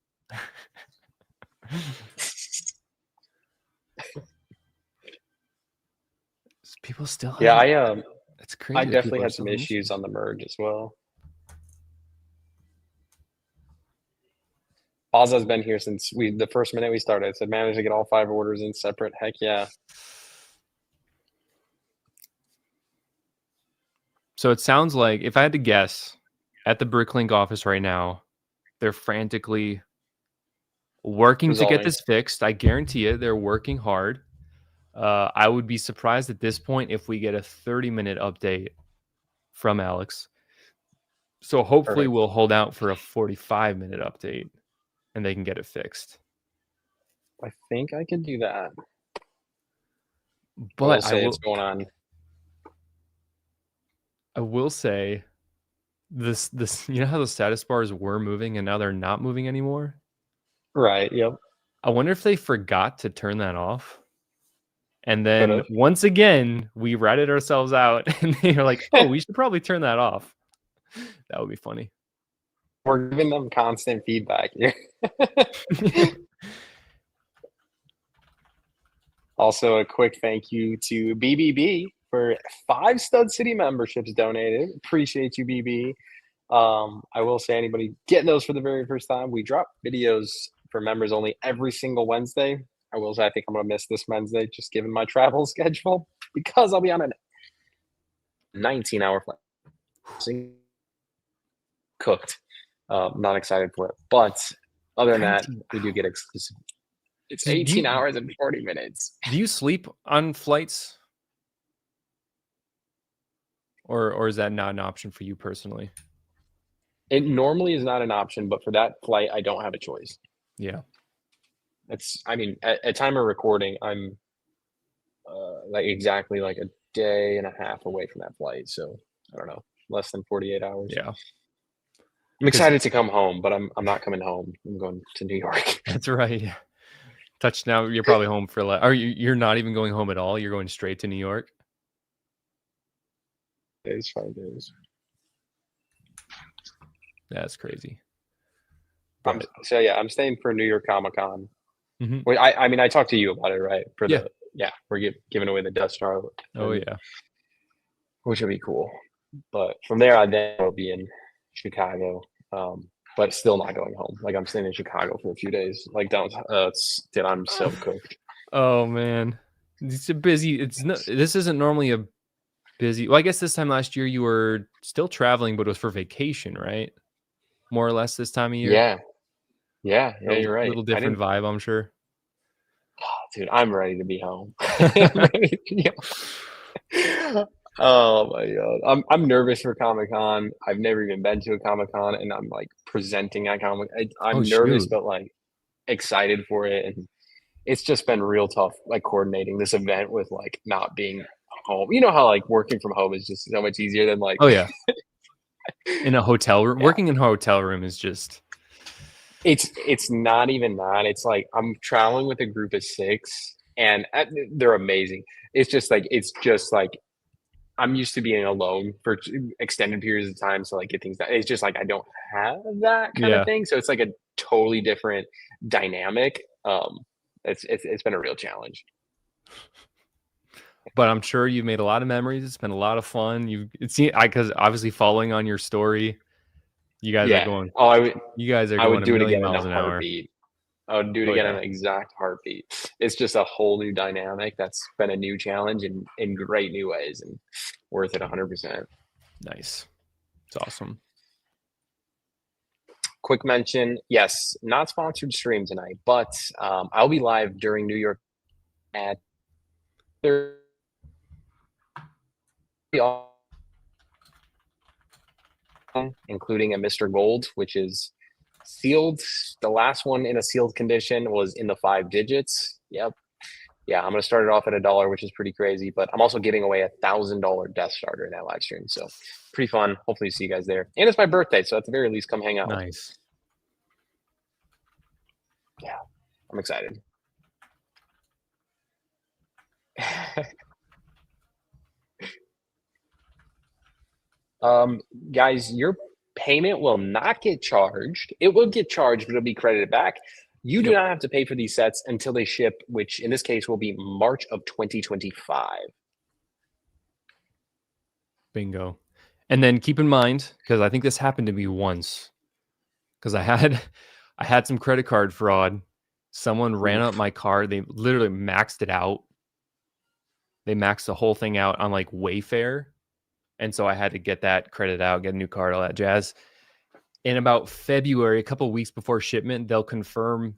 People still Yeah, it's crazy. I that definitely people are had still some using issues it. on the merge as well. Ozza's been here since the first minute we started. I said, managed to get all 5 orders in separate. Heck yeah. So it sounds like, if I had to guess, at the Bricklink office right now, they're frantically working to get Resolving. this fixed. I guarantee it. They're working hard. I would be surprised at this point if we get a 30-minute update from Alex. So hopefully Perfect. we'll hold out for a 45-minute update and they can get it fixed. I think I could do that. But it's going on. I will say this you know how the status bars were moving and now they're not moving anymore? Right, yep. I wonder if they forgot to turn that off. And then Could've. once again, we ratted ourselves out and they're like, oh, we should probably turn that off. That would be funny. We're giving them constant feedback here. Also, a quick thank you to BBB for 5 Stud City memberships donated. Appreciate you, BB. I will say, anybody getting those for the very first time, we drop videos for members only every single Wednesday. I will say, I think I'm going to miss this Wednesday, just given my travel schedule, because I'll be on a 19-hour flight. Cooked. Not excited for it. But other than that, we do get exclusive. It's 18 hours and 40 minutes. Do you sleep on flights? Or is that not an option for you personally? It normally is not an option, but for that flight, I don't have a choice. Yeah. I mean, at time of recording, I'm like exactly like a day and a half away from that flight. So I don't know, less than 48 hours. Yeah. I'm excited to come home, but I'm not coming home. I'm going to New York. That's right. Yeah. Touchdown. You're probably home for you're not even going home at all. You're going straight to New York. 5 days. That's crazy. I'm staying for New York Comic Con. Mm-hmm. Wait, I mean, I talked to you about it, right? We're giving away the Death Star. Oh yeah, which would be cool. But from there, I then will be in Chicago, but still not going home. Like, I'm staying in Chicago for a few days. Like, downtown. Dude, I'm so cooked. Oh man, it's a busy. This isn't normally a busy. Well, I guess this time last year you were still traveling, but it was for vacation, right? More or less this time of year. Yeah, you're right. A little different vibe, I'm sure. Oh, dude, I'm ready to be home. Oh my god, I'm nervous for Comic Con. I've never even been to a Comic Con, and I'm like presenting at Comic. I'm nervous, but like excited for it, and it's just been real tough, like coordinating this event with like not being home. You know how like working from home is just so much easier than like. Oh yeah. In a hotel room, working in a hotel room is just. It's not even that. It's like I'm traveling with a group of 6, and they're amazing. It's just like I'm used to being alone for extended periods of time, so like get things done. It's just like I don't have that kind of thing, so it's like a totally different dynamic. It's been a real challenge. But I'm sure you've made a lot of memories. It's been a lot of fun. Because obviously following on your story, you guys are going. You guys are going a million miles an hour. I would do it again in an exact heartbeat. It's just a whole new dynamic. That's been a new challenge in great new ways, and worth it 100%. Nice. It's awesome. Quick mention, yes, not sponsored stream tonight, but I'll be live during New York at all, including a Mr. Gold, which is sealed. The last one in a sealed condition was in the 5 digits. Yep. Yeah, I'm gonna start it off at $1, which is pretty crazy. But I'm also giving away $1,000 Death Starter in that live stream, so pretty fun. Hopefully, see you guys there. And it's my birthday, so at the very least, come hang out. Nice. Yeah, I'm excited. Guys, your payment will not get charged. It will get charged, but it'll be credited back. You do not have to pay for these sets until they ship, which in this case will be March of 2025. Bingo. And then keep in mind, because I think this happened to me once, because I had some credit card fraud. Someone ran up my card. They literally maxed it out. They maxed the whole thing out on like Wayfair. And so I had to get that credit out, get a new card, all that jazz. In about February, a couple of weeks before shipment, they'll confirm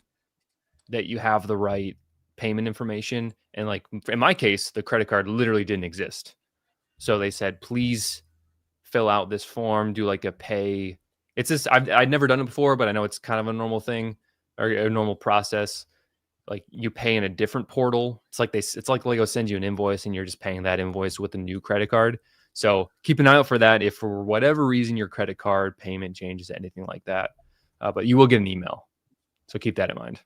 that you have the right payment information. And like in my case, the credit card literally didn't exist. So they said, please fill out this form, do like a pay. It's just, I'd never done it before, but I know it's kind of a normal thing or a normal process. Like you pay in a different portal. It's like Lego sends you an invoice and you're just paying that invoice with a new credit card. So keep an eye out for that if for whatever reason your credit card payment changes, anything like that. But you will get an email. So keep that in mind.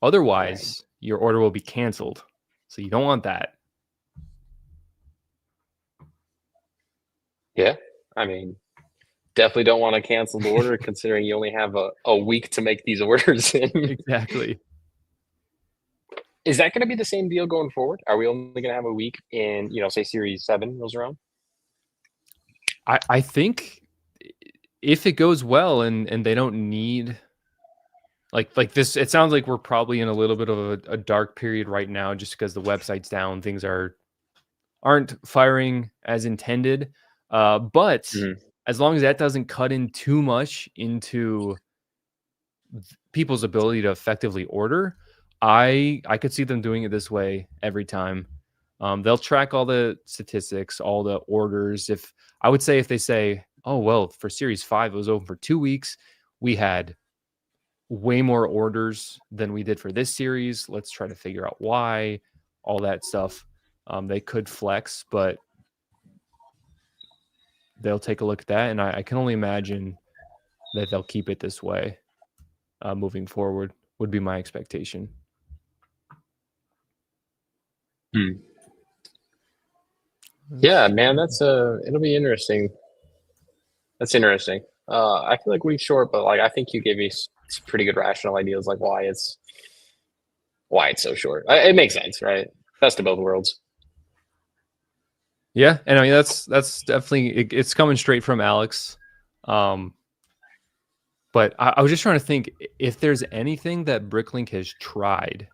Otherwise, your order will be canceled. So you don't want that. Yeah, I mean, definitely don't want to cancel the order considering you only have a week to make these orders in. Exactly. Is that going to be the same deal going forward? Are we only going to have a week in, say Series 7 rolls around? I think if it goes well and they don't need like this, it sounds like we're probably in a little bit of a dark period right now just because the website's down, things aren't firing as intended. But as long as that doesn't cut in too much into people's ability to effectively order, I could see them doing it this way every time. They'll track all the statistics, all the orders. If they say, oh, well, for Series 5, it was open for 2 weeks. We had way more orders than we did for this series. Let's try to figure out why, all that stuff. They could flex, but they'll take a look at that. And I can only imagine that they'll keep it this way moving forward would be my expectation. Yeah, man, it'll be interesting. That's interesting. I feel like week short, but like I think you gave me some pretty good rational ideas, like why it's so short. It makes sense, right? Best of both worlds. Yeah, and I mean that's definitely it's coming straight from Alex. But I was just trying to think if there's anything that Bricklink has tried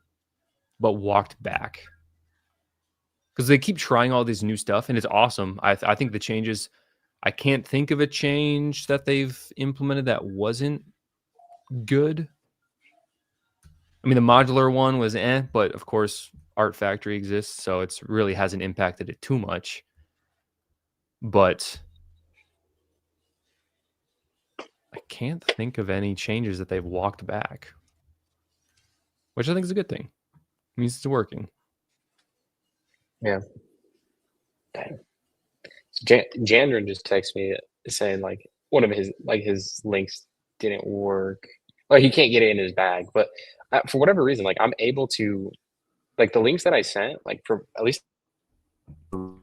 but walked back. Because they keep trying all this new stuff, and it's awesome. I think the changes, I can't think of a change that they've implemented that wasn't good. I mean, the modular one was but of course, Art Factory exists, so it's really hasn't impacted it too much. But I can't think of any changes that they've walked back, which I think is a good thing. It means it's working. Yeah. Dang. Jandron just texted me saying like one of his links didn't work. Like he can't get it in his bag, but for whatever reason, like I'm able to, like the links that I sent, like for at least, and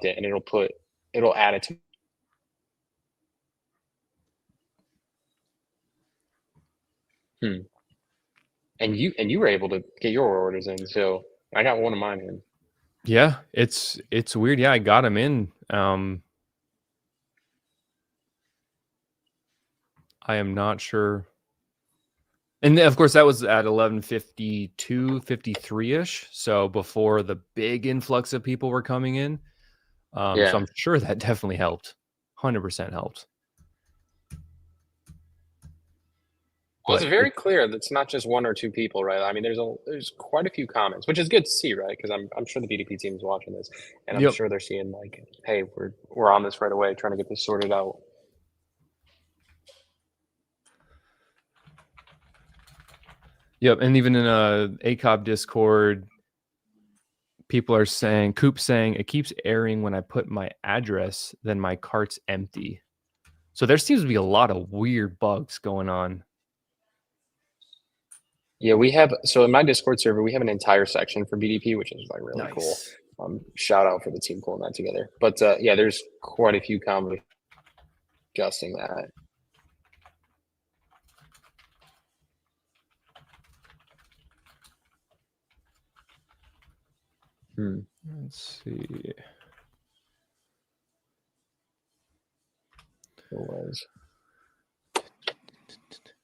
it'll add it to. And you were able to get your orders in, so I got one of mine in. Yeah, it's weird. Yeah, I got them in. I am not sure. And of course, that was at 11:52, 53-ish. So before the big influx of people were coming in. So I'm sure that definitely helped. 100% helped. Well, it's but very clear that's not just one or two people, right? I mean, there's quite a few comments, which is good to see, right? Because I'm sure the BDP team is watching this, and I'm yep. sure they're seeing like, hey, we're on this right away, trying to get this sorted out. Yep, and even in a ACOB Discord, people are saying, Coop saying, it keeps erring when I put my address, then my cart's empty. So there seems to be a lot of weird bugs going on. Yeah, we have, so in my Discord server, we have an entire section for BDP, which is like really cool. Nice. Shout out for the team pulling that together. But yeah, there's quite a few comments adjusting that. Let's see. It was.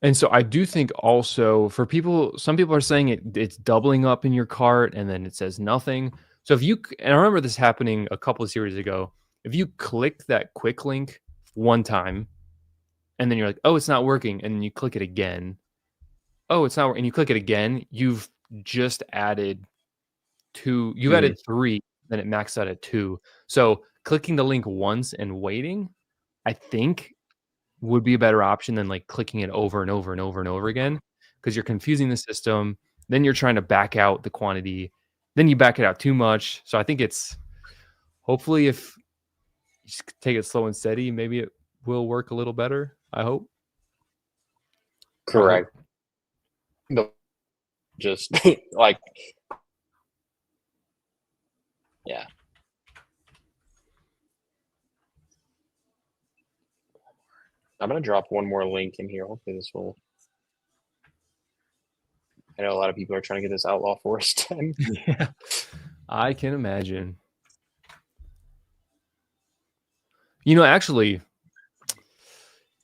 And so I do think also for people, some people are saying it's doubling up in your cart and then it says nothing. So if you, and I remember this happening a couple of series ago, if you click that quick link one time and then you're like, oh, it's not working. And then you click it again. Oh, it's not working. And you click it again. You've just added two, you've added three, then it maxed out at two. So clicking the link once and waiting, I think would be a better option than like clicking it over and over and over and over again, because you're confusing the system. Then you're trying to back out the quantity. Then you back it out too much. So I think it's hopefully if you just take it slow and steady, maybe it will work a little better. I hope. Correct. Just like, yeah. I'm going to drop one more link in here. Hopefully this will. I know a lot of people are trying to get this Outlaw Forest done. Yeah, I can imagine. You know, actually,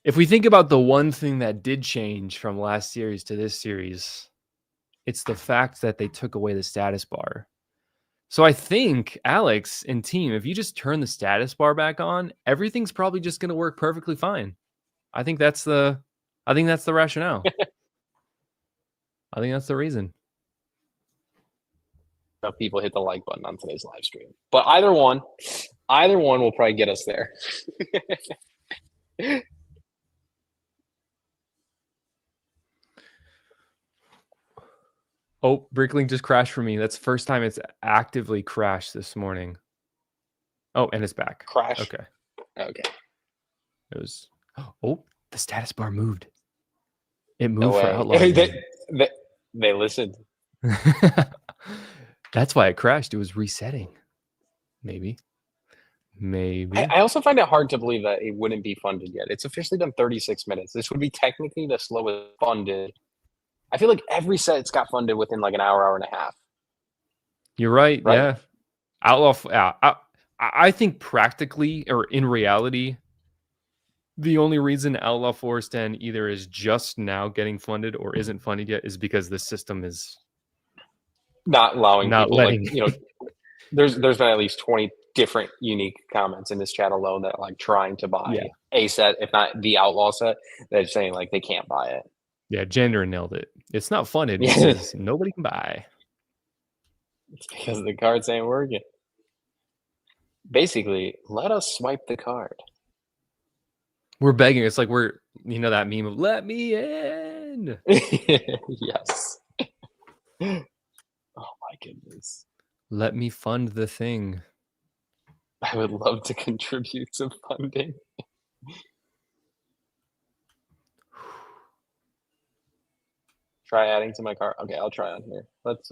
if we think about the one thing that did change from last series to this series, it's the fact that they took away the status bar. So I think, Alex and team, if you just turn the status bar back on, everything's probably just going to work perfectly fine. I think that's the rationale. I think that's the reason. People hit the like button on today's live stream, but either one will probably get us there. Oh, Bricklink just crashed for me. That's the first time it's actively crashed this morning. Oh, and it's back. Crash. Okay. Okay. It was. Oh, the status bar moved. It moved No for way. Outlaw. They listened. That's why it crashed. It was resetting. Maybe. I also find it hard to believe that it wouldn't be funded yet. It's officially been 36 minutes. This would be technically the slowest funded. I feel like every set's got funded within like an hour and a half. You're right. Yeah. Outlaw. I think practically or in reality, the only reason Outlaw Forest 10 either is just now getting funded or isn't funded yet is because the system is not allowing not people letting. like, you know, there's been at least 20 different unique comments in this chat alone that like trying to buy a set, if not the Outlaw set, they're saying like they can't buy it. Yeah, Gender nailed it. It's not funded because nobody can buy. It's because the cards ain't working. Basically, let us swipe the card. We're begging. It's like we're, you know, that meme of "Let me in." Yes. Oh my goodness. Let me fund the thing. I would love to contribute to funding. Try adding to my cart. Okay, I'll try on here. Let's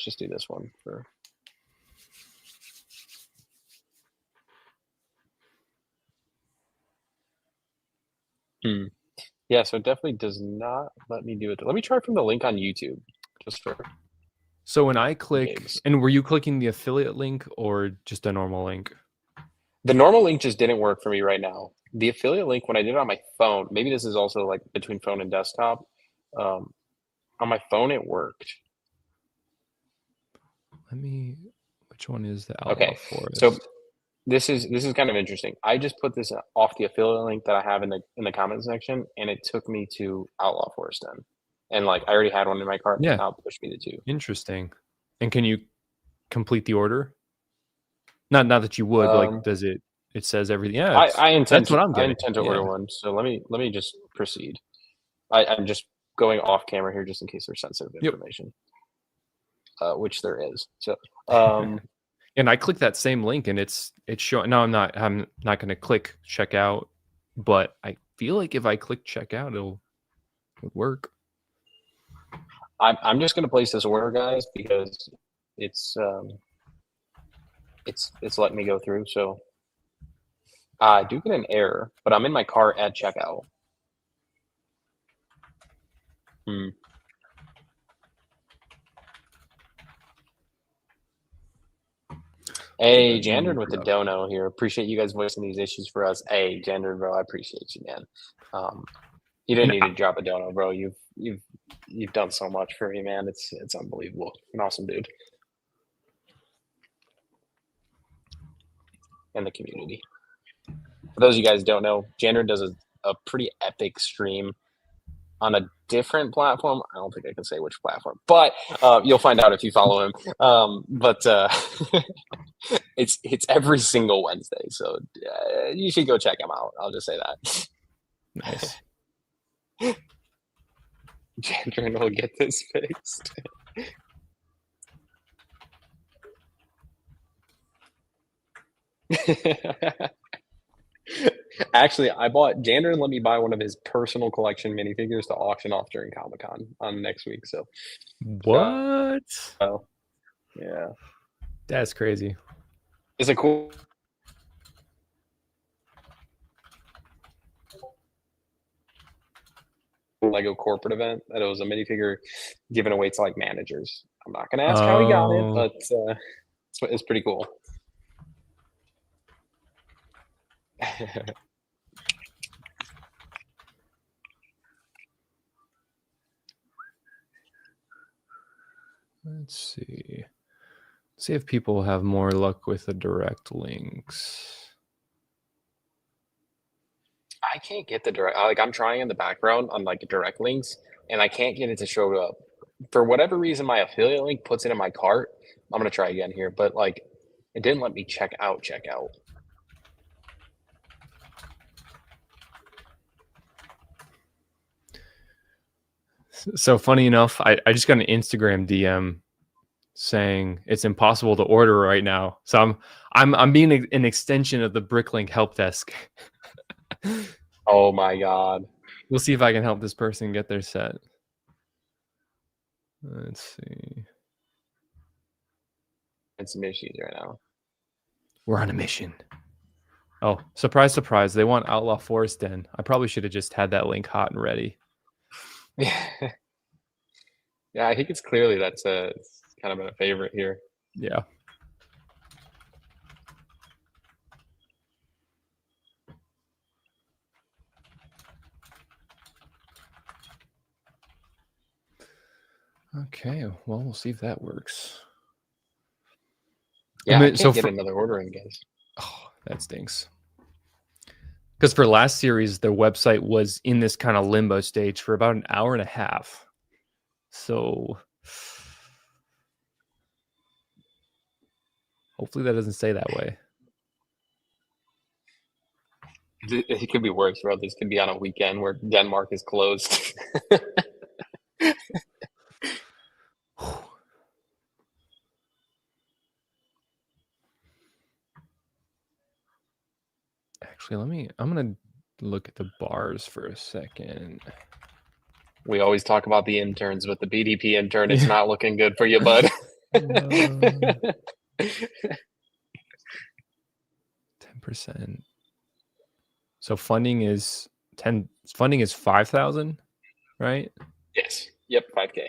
just do this one for. Yeah, so it definitely does not let me do it. Let me try from the link on YouTube, just for. So when I click, and were you clicking the affiliate link or just a normal link? The normal link just didn't work for me right now. The affiliate link, when I did it on my phone, maybe this is also like between phone and desktop. On my phone, it worked. Which one is the Outlaw Forest? So This is kind of interesting. I just put this off the affiliate link that I have in the comment section, and it took me to Outlaw Forest Den. And like I already had one in my cart, but Yeah, now it pushed me to two. interesting. And can you complete the order? Not that you would, but like, Um, does it? It says everything. Yeah, I intend that's to what I'm I getting. intend to Yeah. order one. So let me just proceed. I'm just going off camera here just in case there's sensitive Yep. information, which there is. So And I click that same link, and it's showing. No, I'm not going to click checkout, but I feel like if I click checkout, it'll work. I'm just gonna place this order, guys, because it's it's letting me go through. So I do get an error, but I'm in my cart at checkout. Hmm. Hey, Let me Jandrin with the grab. dono here. Appreciate you guys voicing these issues for us. Hey, Jandrin, bro, I appreciate you, man. You didn't And need to drop a dono, bro. You've done so much for me, man. It's unbelievable. An awesome dude. And the community. For those of you guys who don't know, Jandrin does a pretty epic stream on a different platform. I don't think I can say which platform, but you'll find out if you follow him. But it's every single Wednesday, so you should go check him out. I'll just say that. nice. Jandrin will get this fixed. Actually, I bought Jandrin let me buy one of his personal collection minifigures to auction off during Comic-Con on next week. So What? yeah, That's crazy. it's a cool Lego corporate event that it was a minifigure given away to like managers. I'm not gonna ask how he got it, but it's pretty cool. Let's see. See if people have more luck with the direct links. I can't get the direct. Like I'm trying in the background on like direct links, and I can't get it to show up. For whatever reason, my affiliate link puts it in my cart. I'm gonna try again here, but like it didn't let me check out. So funny enough, I just got an Instagram DM saying it's impossible to order right now. So I'm being an extension of the Bricklink help desk. Oh my god. We'll see if I can help this person get their set. Let's see. It's some issues right now. We're on a mission. Oh, surprise, surprise. They want Outlaw Forest Den. I probably should have just had that link hot and ready. Yeah, I think it's clearly it's kind of been a favorite here. Yeah. Okay, well, we'll see if that works. Yeah, I can't get another order in, guys. Oh, that stinks. Because for last series, their website was in this kind of limbo stage for about an hour and a half. So hopefully that doesn't stay that way. It could be worse, bro. This could be on a weekend where Denmark is closed. Actually, I'm going to look at the bars for a second. We always talk about the interns, but the BDP intern, it's not looking good for you, bud. 10%. So funding is 5,000, right? Yes. Yep, 5K.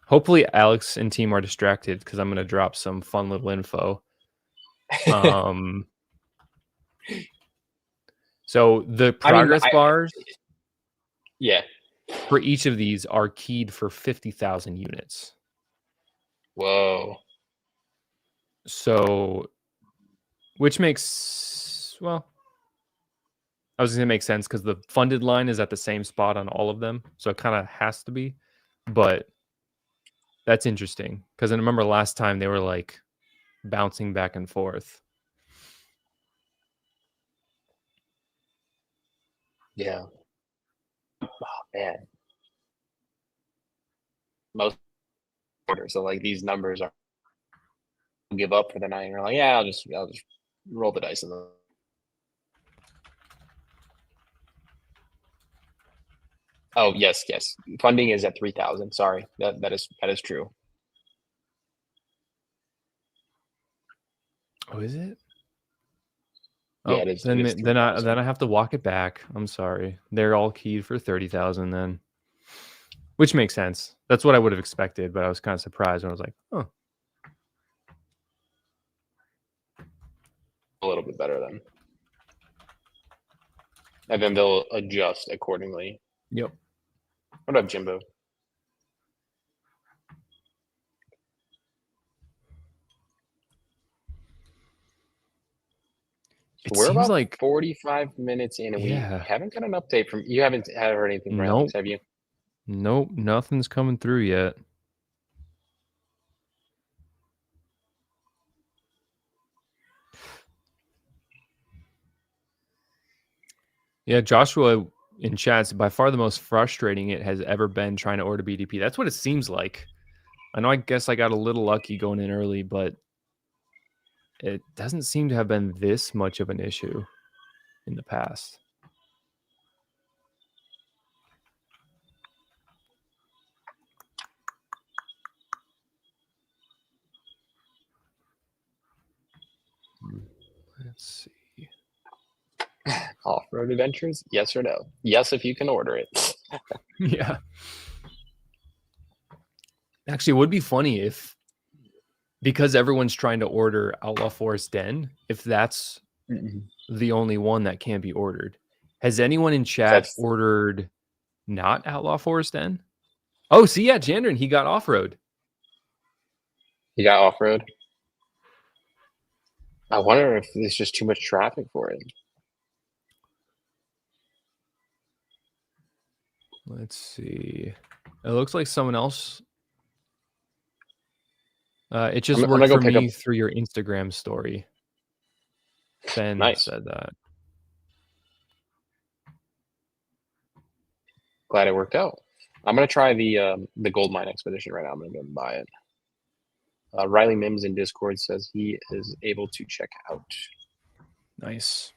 Hopefully Alex and team are distracted because I'm going to drop some fun little info. So the progress bars, yeah, for each of these are keyed for 50,000 units. Whoa. So, which makes, well, I was going to make sense because the funded line is at the same spot on all of them. So it kind of has to be. But that's interesting because I remember last time they were like bouncing back and forth. Yeah. Oh, man. Most orders. So like these numbers are give up for the night. You're like, yeah, I'll just roll the dice in the. Oh yes, yes. Funding is at 3,000. Sorry, that is true. Oh, is it? Yeah, Oh, it is. then It is then I 3,000. have to walk it back. I'm sorry. They're all keyed for 30,000 then. Which makes sense. That's what I would have expected, but I was kind of surprised when I was like, "Oh, A little bit better then, and then they'll adjust accordingly. yep." What up, Jimbo? So It we're seems about like 45 minutes in, and we yeah. haven't got an update from you. Haven't heard anything from Alex, Nope. have you? Nope, nothing's coming through yet. Yeah, Joshua in chat's by far the most frustrating it has ever been trying to order BDP. That's what it seems like. I know I guess I got a little lucky going in early, but it doesn't seem to have been this much of an issue in the past. Let's see. Off-road adventures? Yes or no? Yes, if you can order it. Yeah. Actually, it would be funny if because everyone's trying to order Outlaw Forest Den, if that's the only one that can't be ordered. Has anyone in chat That's ordered not Outlaw Forest Den? Oh, see, yeah, Jandrin, he got off-road. you got off-road. I wonder if there's just too much traffic for it. Let's see. It looks like someone else. It just I'm worked gonna go for pick up. me through your Instagram story. Ben Nice. said that. Glad it worked out. I'm gonna try the gold mine expedition right now. I'm gonna go and buy it. Riley Mims in Discord says he is able to check out. Nice.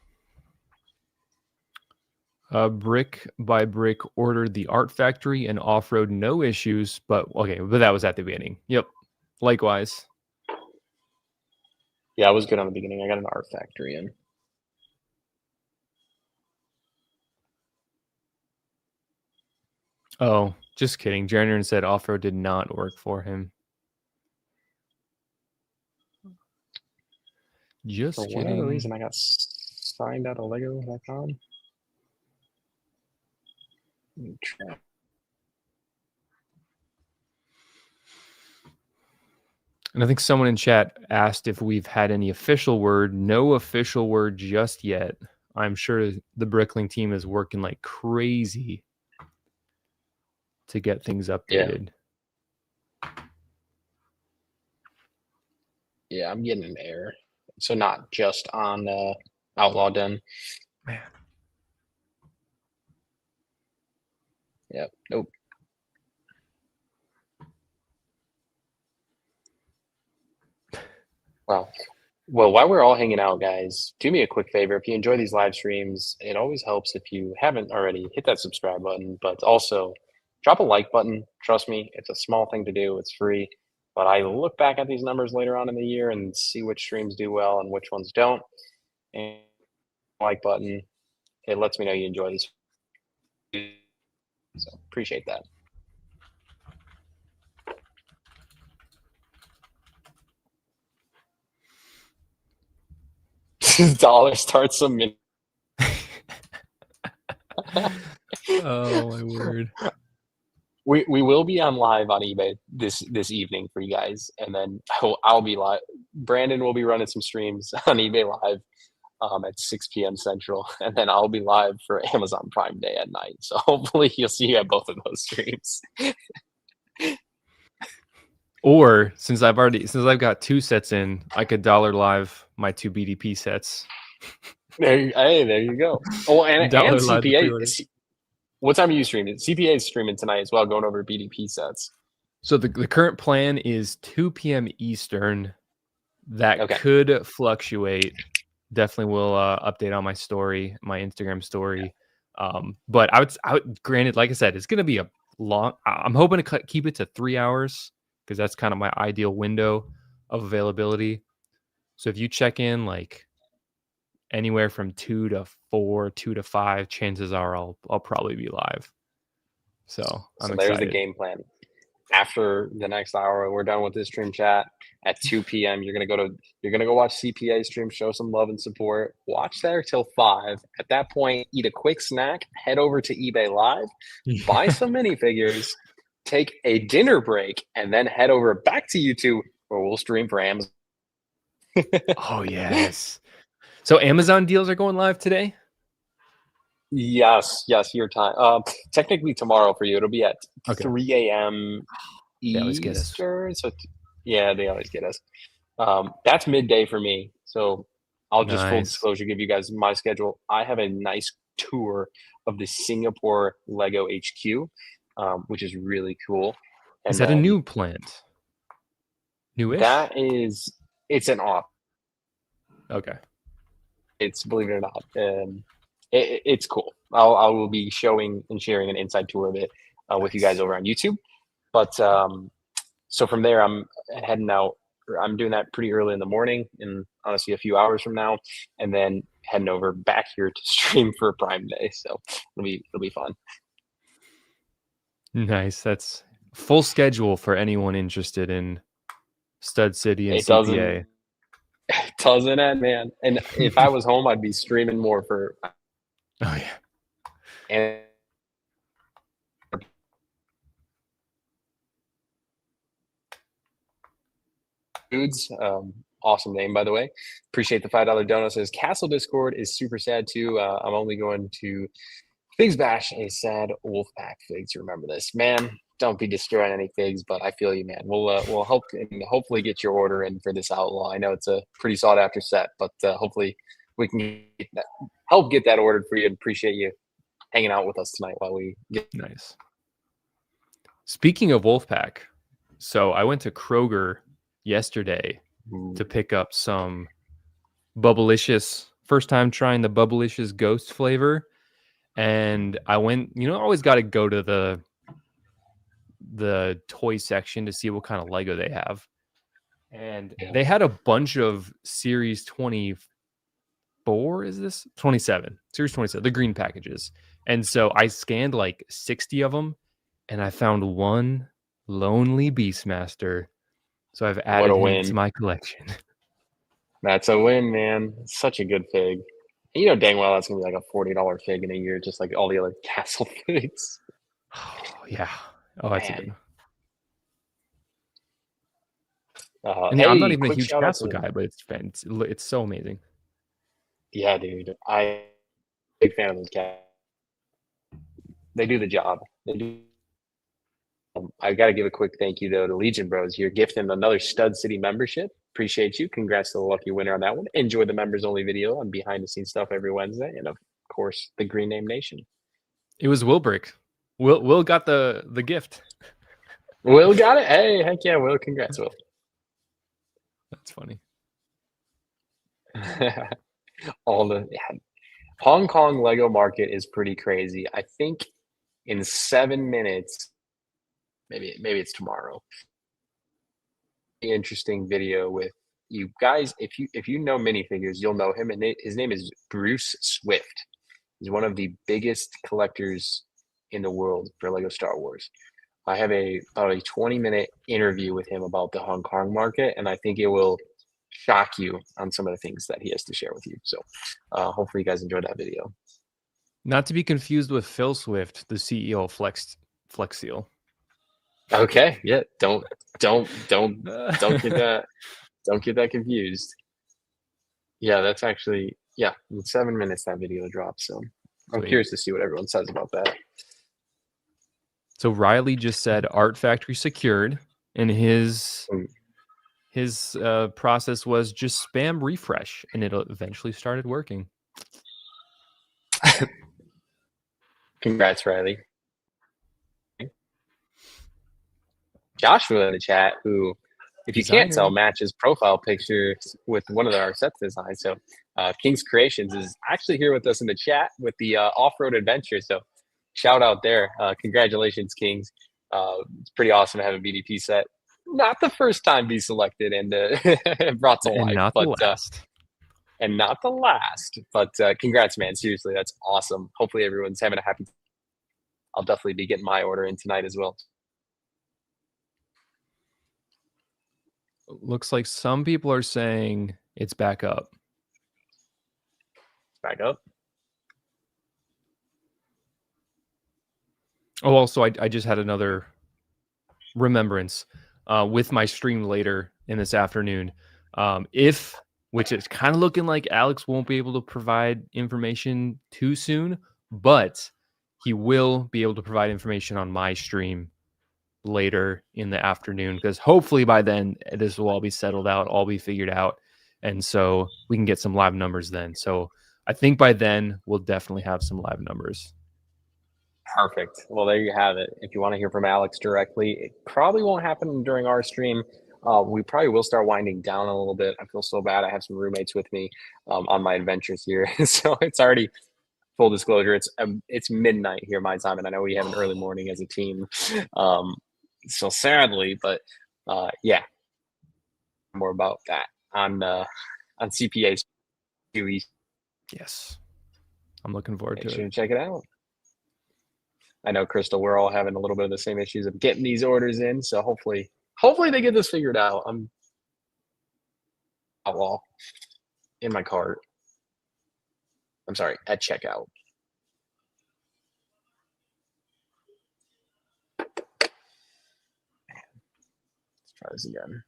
Brick by Brick ordered the Art Factory and off-road, no issues, but okay, but that was at the beginning. Yep. Likewise. Yeah, I was good on the beginning. I got an art factory in. Oh, just kidding. Jandrin said off-road did not work for him. Just For kidding. whatever reason, I got signed out of Lego.com. And I think someone in chat asked if we've had any official word. No official word just yet. I'm sure the Bricklink team is working like crazy to get things updated. Yeah, I'm getting an error. So not just on Outlaw Den. Man. Yep. Nope. Wow. Well, while we're all hanging out, guys, do me a quick favor. If you enjoy these live streams, it always helps if you haven't already hit that subscribe button, but also drop a like button. Trust me, it's a small thing to do. It's free. But I look back at these numbers later on in the year and see which streams do well and which ones don't. And like button, it lets me know you enjoy these. So appreciate that. Dollar starts some min. Oh my word. we will be on live on eBay this evening for you guys, and then I'll be live. Brandon will be running some streams on eBay Live at 6 p.m. Central, and then I'll be live for Amazon Prime Day at night. So hopefully you'll see you at both of those streams. Or since I've got 2 sets in, I could dollar live my 2 BDP sets. There you go. Oh, and CPA. What time are you streaming? CPA is streaming tonight as well, going over BDP sets. So the current plan is 2 p.m. Eastern. That could fluctuate. Definitely will update on my story, my Instagram story. But I would granted, like I said, it's going to be a long. I'm hoping to keep it to 3 hours because that's kind of my ideal window of availability. So if you check in like anywhere from 2 to 4, 2 to 5, chances are I'll probably be live. So I'm excited. There's the game plan. After the next hour, we're done with this stream chat at 2 p.m. You're gonna go watch CPA stream, show some love and support. Watch there till 5. At that point, eat a quick snack, head over to eBay Live, buy some minifigures, take a dinner break, and then head over back to YouTube where we'll stream for Amazon. Oh yes. So Amazon deals are going live today? Yes, your time. Technically tomorrow for you. It'll be at 3 a.m. Eastern. So yeah, they always get us. That's midday for me. So I'll just full disclosure give you guys my schedule. I have a nice tour of the Singapore Lego HQ, which is really cool. And is that a new plant? Newish? It's an off. Okay. It's, believe it or not, it's cool. I will be showing and sharing an inside tour of it with you guys over on YouTube. But so from there, I'm heading out. I'm doing that pretty early in the morning, and honestly, a few hours from now, and then heading over back here to stream for Prime Day. So it'll be fun. Nice. That's full schedule for anyone interested in Stud City and CPA. Doesn't it, man? And if I was home, I'd be streaming more for. Oh yeah. And dudes, awesome name by the way. Appreciate the $5 donut. Says Castle Discord is super sad too. I'm only going to Figs Bash a sad Wolfpack Figs. Remember this, man. Don't be destroying any figs, but I feel you, man. We'll help and hopefully get your order in for this Outlaw. I know it's a pretty sought after set, but hopefully we can help get that ordered for you. And appreciate you hanging out with us tonight while we get. Nice. Speaking of Wolfpack, so I went to Kroger yesterday to pick up some Bubblicious. First time trying the Bubblicious Ghost flavor, and I went. Always got to go to the toy section to see what kind of Lego they have. And they had a bunch of Series 24, is this? 27. Series 27, the green packages. And so I scanned like 60 of them, and I found one lonely Beastmaster. So I've added him to my collection. That's a win, man. Such a good fig. You know dang well that's going to be like a $40 fig in a year, just like all the other Castle figs. Oh, yeah. Oh, that's a good one. And I'm not even a huge Castle guy, but it's so amazing. Yeah, dude. I'm a big fan of those cats. They do the job. They do. I got to give a quick thank you, though, to Legion Bros. You're gifting another Stud City membership. Appreciate you. Congrats to the lucky winner on that one. Enjoy the members-only video on behind-the-scenes stuff every Wednesday. And, of course, the Green Name Nation. It was Wilbrick. Will got the gift. Will got it? Hey, heck yeah, Will. Congrats, Will. That's funny. Hong Kong Lego market is pretty crazy. I think in 7 minutes, maybe it's tomorrow. Interesting video with you guys. If you know minifigures, you'll know him, and his name is Bruce Swift. He's one of the biggest collectors in the world for Lego Star Wars. I have about a 20-minute interview with him about the Hong Kong market, and I think it will shock you on some of the things that he has to share with you. So hopefully you guys enjoyed that video. Not to be confused with Phil Swift, the CEO of Flex Seal. Okay, yeah. Don't get that confused. Yeah, that's actually yeah. In 7 minutes that video dropped, so I'm Sweet. curious to see what everyone says about that. So Riley just said Art Factory secured, and Mm, his process was just spam refresh, and it eventually started working. Congrats, Riley. Joshua in the chat, who, if you can't tell, Designer. matches profile picture with one of our set designs. So, King's Creations is actually here with us in the chat with the off-road adventure. So, shout out there. Congratulations, Kings. It's pretty awesome to have a BDP set. Not the first time be selected and brought to And life, not the but last. and not the last. But congrats, man. Seriously, that's awesome. Hopefully, everyone's having a happy. I'll definitely be getting my order in tonight as well. Looks like some people are saying it's back up. Back up. Oh, also, I just had another remembrance with my stream later in this afternoon. Which is kind of looking like Alex won't be able to provide information too soon, but he will be able to provide information on my stream later in the afternoon, because hopefully by then this will all be settled out, all be figured out, and so we can get some live numbers then. So I think by then we'll definitely have some live numbers. Perfect. Well, there you have it. If you want to hear from Alex directly, it probably won't happen during our stream. We probably will start winding down a little bit. I feel so bad. I have some roommates with me on my adventures here, so it's already full disclosure. It's midnight here my time, and I know we have an early morning as a team. So sadly, but yeah, more about that on CPA's. Yes, I'm looking forward Make to sure it. to check it out. I know, Crystal, we're all having a little bit of the same issues of getting these orders in. So hopefully they get this figured out. I'm Outlaw in my cart. I'm sorry, at checkout. Let's try this again.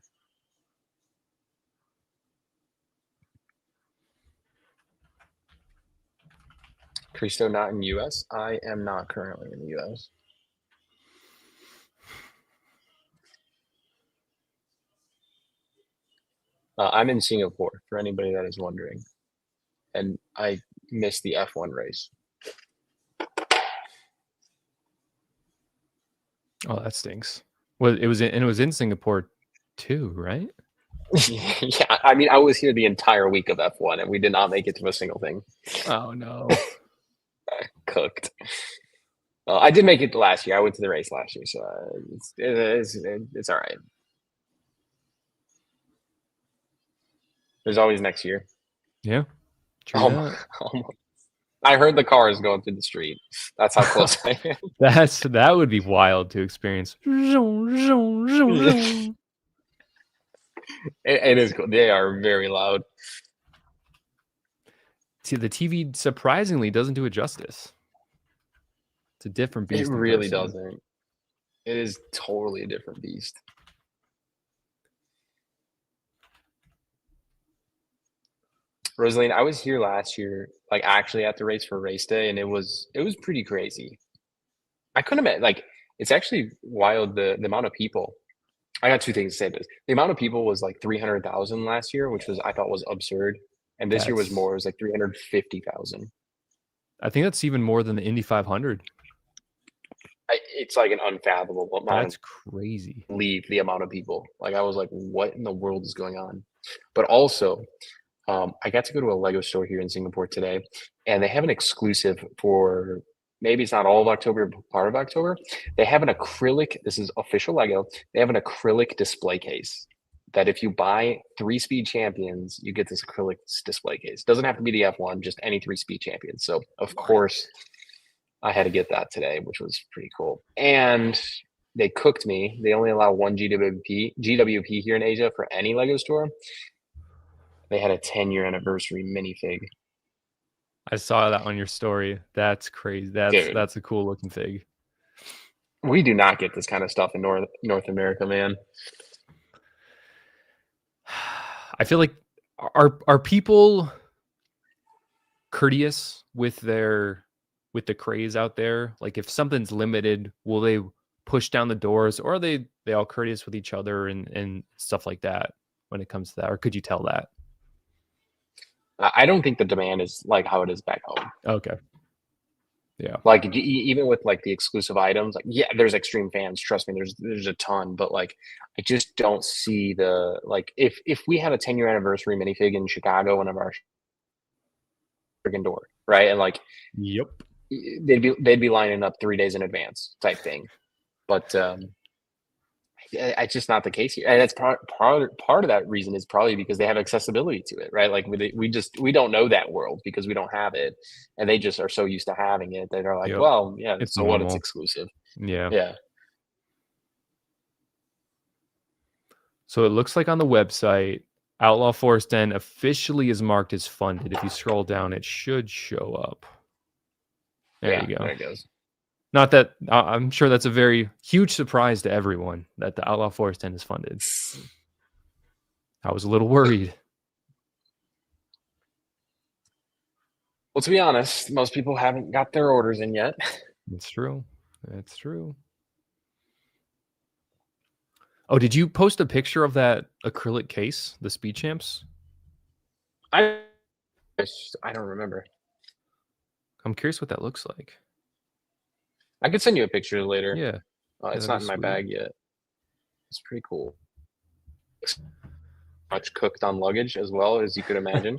Cristo not in US. I am not currently in the US. I'm in Singapore, for anybody that is wondering. And I missed the F1 race. Oh, that stinks. Well, it was in Singapore too, right? Yeah, I mean, I was here the entire week of F1, and we did not make it to a single thing. Oh no. Cooked. I did make it last year. I went to the race last year, so it's all right. There's always next year. Yeah. True Oh, that. oh, I heard the car is going through the street. That's how close I am. That would be wild to experience. It is cool. They are very loud. See, the TV surprisingly doesn't do it justice. It's a different It beast in really person. doesn't. It is totally a different beast. Rosaline, I was here last year, like actually at the race for race day, and it was pretty crazy. I couldn't imagine, like, it's actually wild the amount of people. I got two things to say to this. The amount of people was like 300,000 last year, which was I thought was absurd. And this year was more, it was like 350,000. I think that's even more than the Indy 500. It's like an unfathomable amount. That's crazy. Leave the amount of people. Like I was like, what in the world is going on? But also, I got to go to a Lego store here in Singapore today, and they have an exclusive for maybe it's not all of October, but part of October. They have an acrylic. This is official Lego. They have an acrylic display case that if you buy 3-speed champions, you get this acrylic display case. Doesn't have to be the F1, just any 3-speed champions. So of course, I had to get that today, which was pretty cool. And they cooked me. They only allow one GWP here in Asia for any Lego store. They had a 10-year anniversary minifig. I saw that on your story. That's crazy. That's a cool looking fig. We do not get this kind of stuff in North America, man. I feel like are people courteous with the craze out there? Like if something's limited, will they push down the doors, or are they all courteous with each other and stuff like that when it comes to that? Or could you tell that? I don't think the demand is like how it is back home. Okay. Yeah. Like even with like the exclusive items, like yeah, there's extreme fans. Trust me, there's a ton, but like I just don't see the like if we had a 10-year anniversary minifig in Chicago, one of our freaking door, right, and like Yep. they'd be lining up 3 days in advance type thing, but it's just not the case here, and that's part of that reason is probably because they have accessibility to it, right? Like we don't know that world because we don't have it, and they just are so used to having it that they're like, Yep. well, yeah, It's so what? It's normal. exclusive. Yeah. Yeah. So it looks like on the website, Outlaw Forest Den officially is marked as funded. If you scroll down, it should show up. There Yeah, you go. there it goes. Not that I'm sure that's a very huge surprise to everyone that the Outlaw Forest Den is funded. I was a little worried. Well, to be honest, most people haven't got their orders in yet. It's true. That's true. Oh, did you post a picture of that acrylic case, the Speed Champs? I don't remember. I'm curious what that looks like. I could send you a picture later. Yeah. It's that'd not be in my sweet. bag yet. It's pretty cool. Much cooked on luggage as well as you could imagine.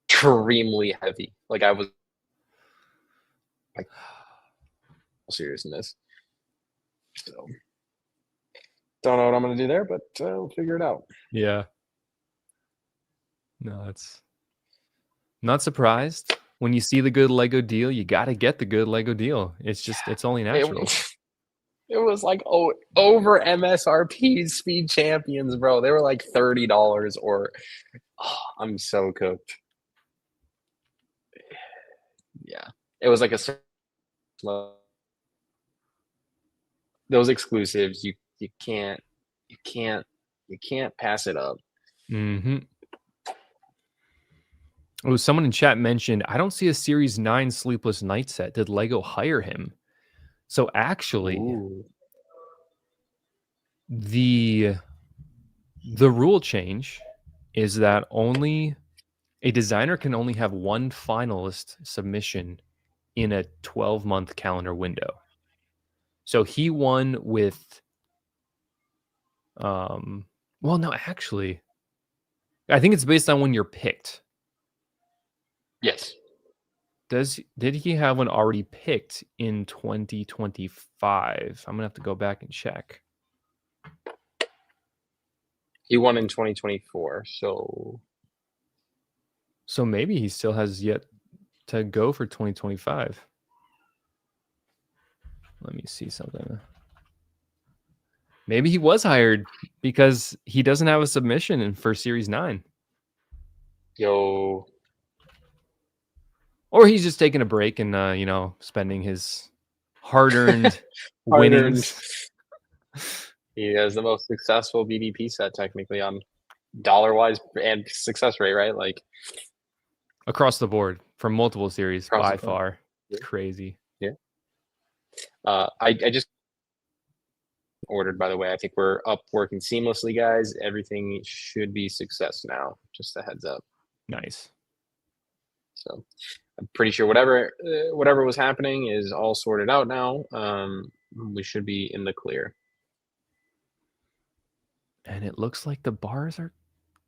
Extremely heavy. Like I was like serious in this. So don't know what I'm gonna do there, but we'll figure it out. Yeah. No, it's not surprised. When you see the good Lego deal, you got to get the good Lego deal. It's only natural. It was like over MSRP Speed Champions, bro. They were like $30 or I'm so cooked. Yeah. It was like those exclusives you can't pass it up. Mm-hmm. Oh, someone in chat mentioned, I don't see a Series 9 Sleepless Night set. Did Lego hire him? So actually, Ooh. the rule change is that only a designer can only have one finalist submission in a 12-month calendar window. So he won with well, no, actually, I think it's based on when you're picked. Yes. Did he have one already picked in 2025? I'm gonna have to go back and check. He won in 2024, so maybe he still has yet to go for 2025. Let me see something. Maybe he was hired because he doesn't have a submission for Series 9. Yo. Or he's just taking a break and spending his hard-earned winnings. He has the most successful BDP set technically on dollar-wise and success rate, right? Like across the board from multiple series by far. Yeah. It's crazy. Yeah. I just ordered, by the way. I think we're up working seamlessly, guys. Everything should be success now. Just a heads up. Nice. So I'm pretty sure whatever was happening is all sorted out now. We should be in the clear. And it looks like the bars are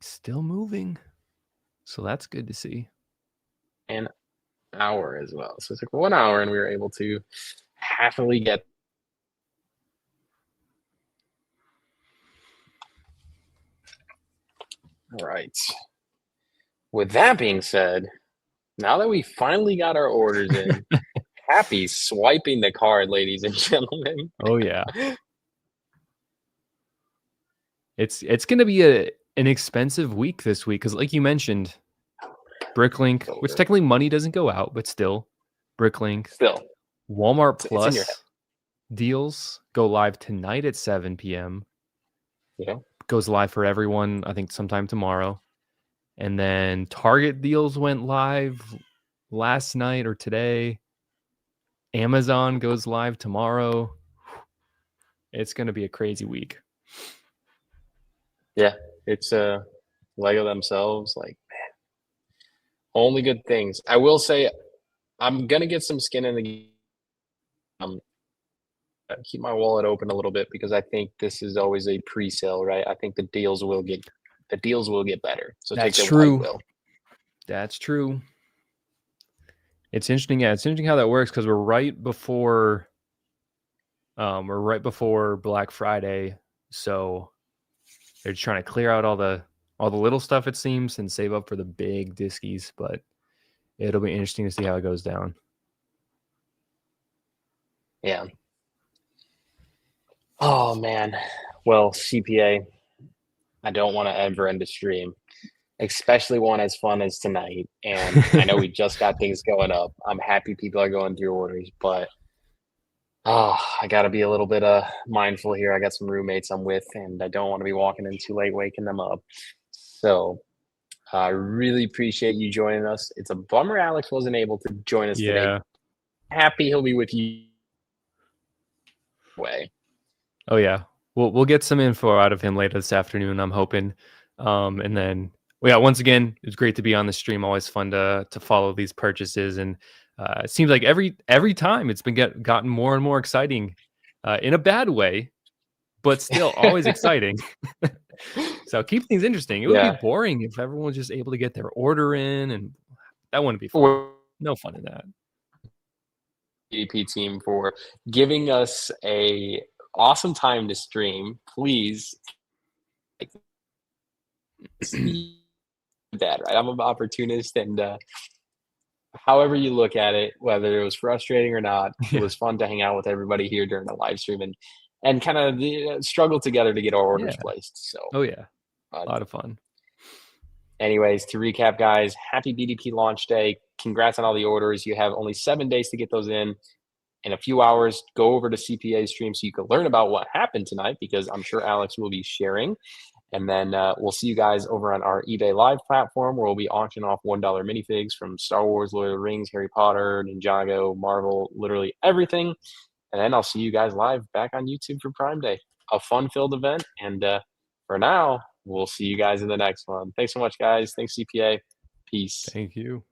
still moving. So that's good to see. An hour as well. So it's like 1 hour and we were able to happily get. All right. With that being said, now that we finally got our orders in, happy swiping the card, ladies and gentlemen. Oh yeah. It's going to be an expensive week this week because, like you mentioned, Bricklink, which technically money doesn't go out, but still, Bricklink. Still. Walmart It's in your head. Plus deals go live tonight at 7 p.m. Yeah. Goes live for everyone, I think, sometime tomorrow. And then Target deals went live last night or today. Amazon goes live tomorrow. It's going to be a crazy week. Yeah. It's Lego themselves, like, only good things. I will say I'm gonna get some skin in the game. Um, keep my wallet open a little bit because I think this is always a pre-sale, right? I think the deals will get better. So take That's that while you true. will. That's true. It's interesting. Yeah, it's interesting how that works because we're right before Black Friday. So they're just trying to clear out all the little stuff, it seems, and save up for the big diskies. But it'll be interesting to see how it goes down. Yeah. Oh man. Well, CPA, I don't want to ever end a stream, especially one as fun as tonight. And I know we just got things going up. I'm happy people are going through orders, but I got to be a little bit mindful here. I got some roommates I'm with, and I don't want to be walking in too late, waking them up. So I really appreciate you joining us. It's a bummer Alex wasn't able to join us today. Yeah. Happy he'll be with you. Way. Oh yeah. We'll get some info out of him later this afternoon, I'm hoping. And then once again, it's great to be on the stream. Always fun to follow these purchases, and it seems like every time it's been gotten more and more exciting, in a bad way, but still always exciting. So keep things interesting. It would be Yeah. boring if everyone was just able to get their order in, and that wouldn't be fun. We're No fun in that. EDP team for giving us a awesome time to stream. Please see that, right? I'm an opportunist, and however you look at it, whether it was frustrating or not, it Yeah. was fun to hang out with everybody here during the live stream and kind of struggle together to get our orders Yeah. placed. So, Oh yeah. uh, A lot of fun. anyways, to recap, guys, happy BDP launch day. Congrats on all the orders. You have only 7 days to get those in. In a few hours, go over to CPA stream so you can learn about what happened tonight, because I'm sure Alex will be sharing. And then we'll see you guys over on our eBay Live platform, where we'll be auctioning off $1 minifigs from Star Wars, Lord of the Rings, Harry Potter, Ninjago, Marvel, literally everything. And then I'll see you guys live back on YouTube for Prime Day. A fun-filled event. And for now, we'll see you guys in the next one. Thanks so much, guys. Thanks, CPA. Peace. Thank you.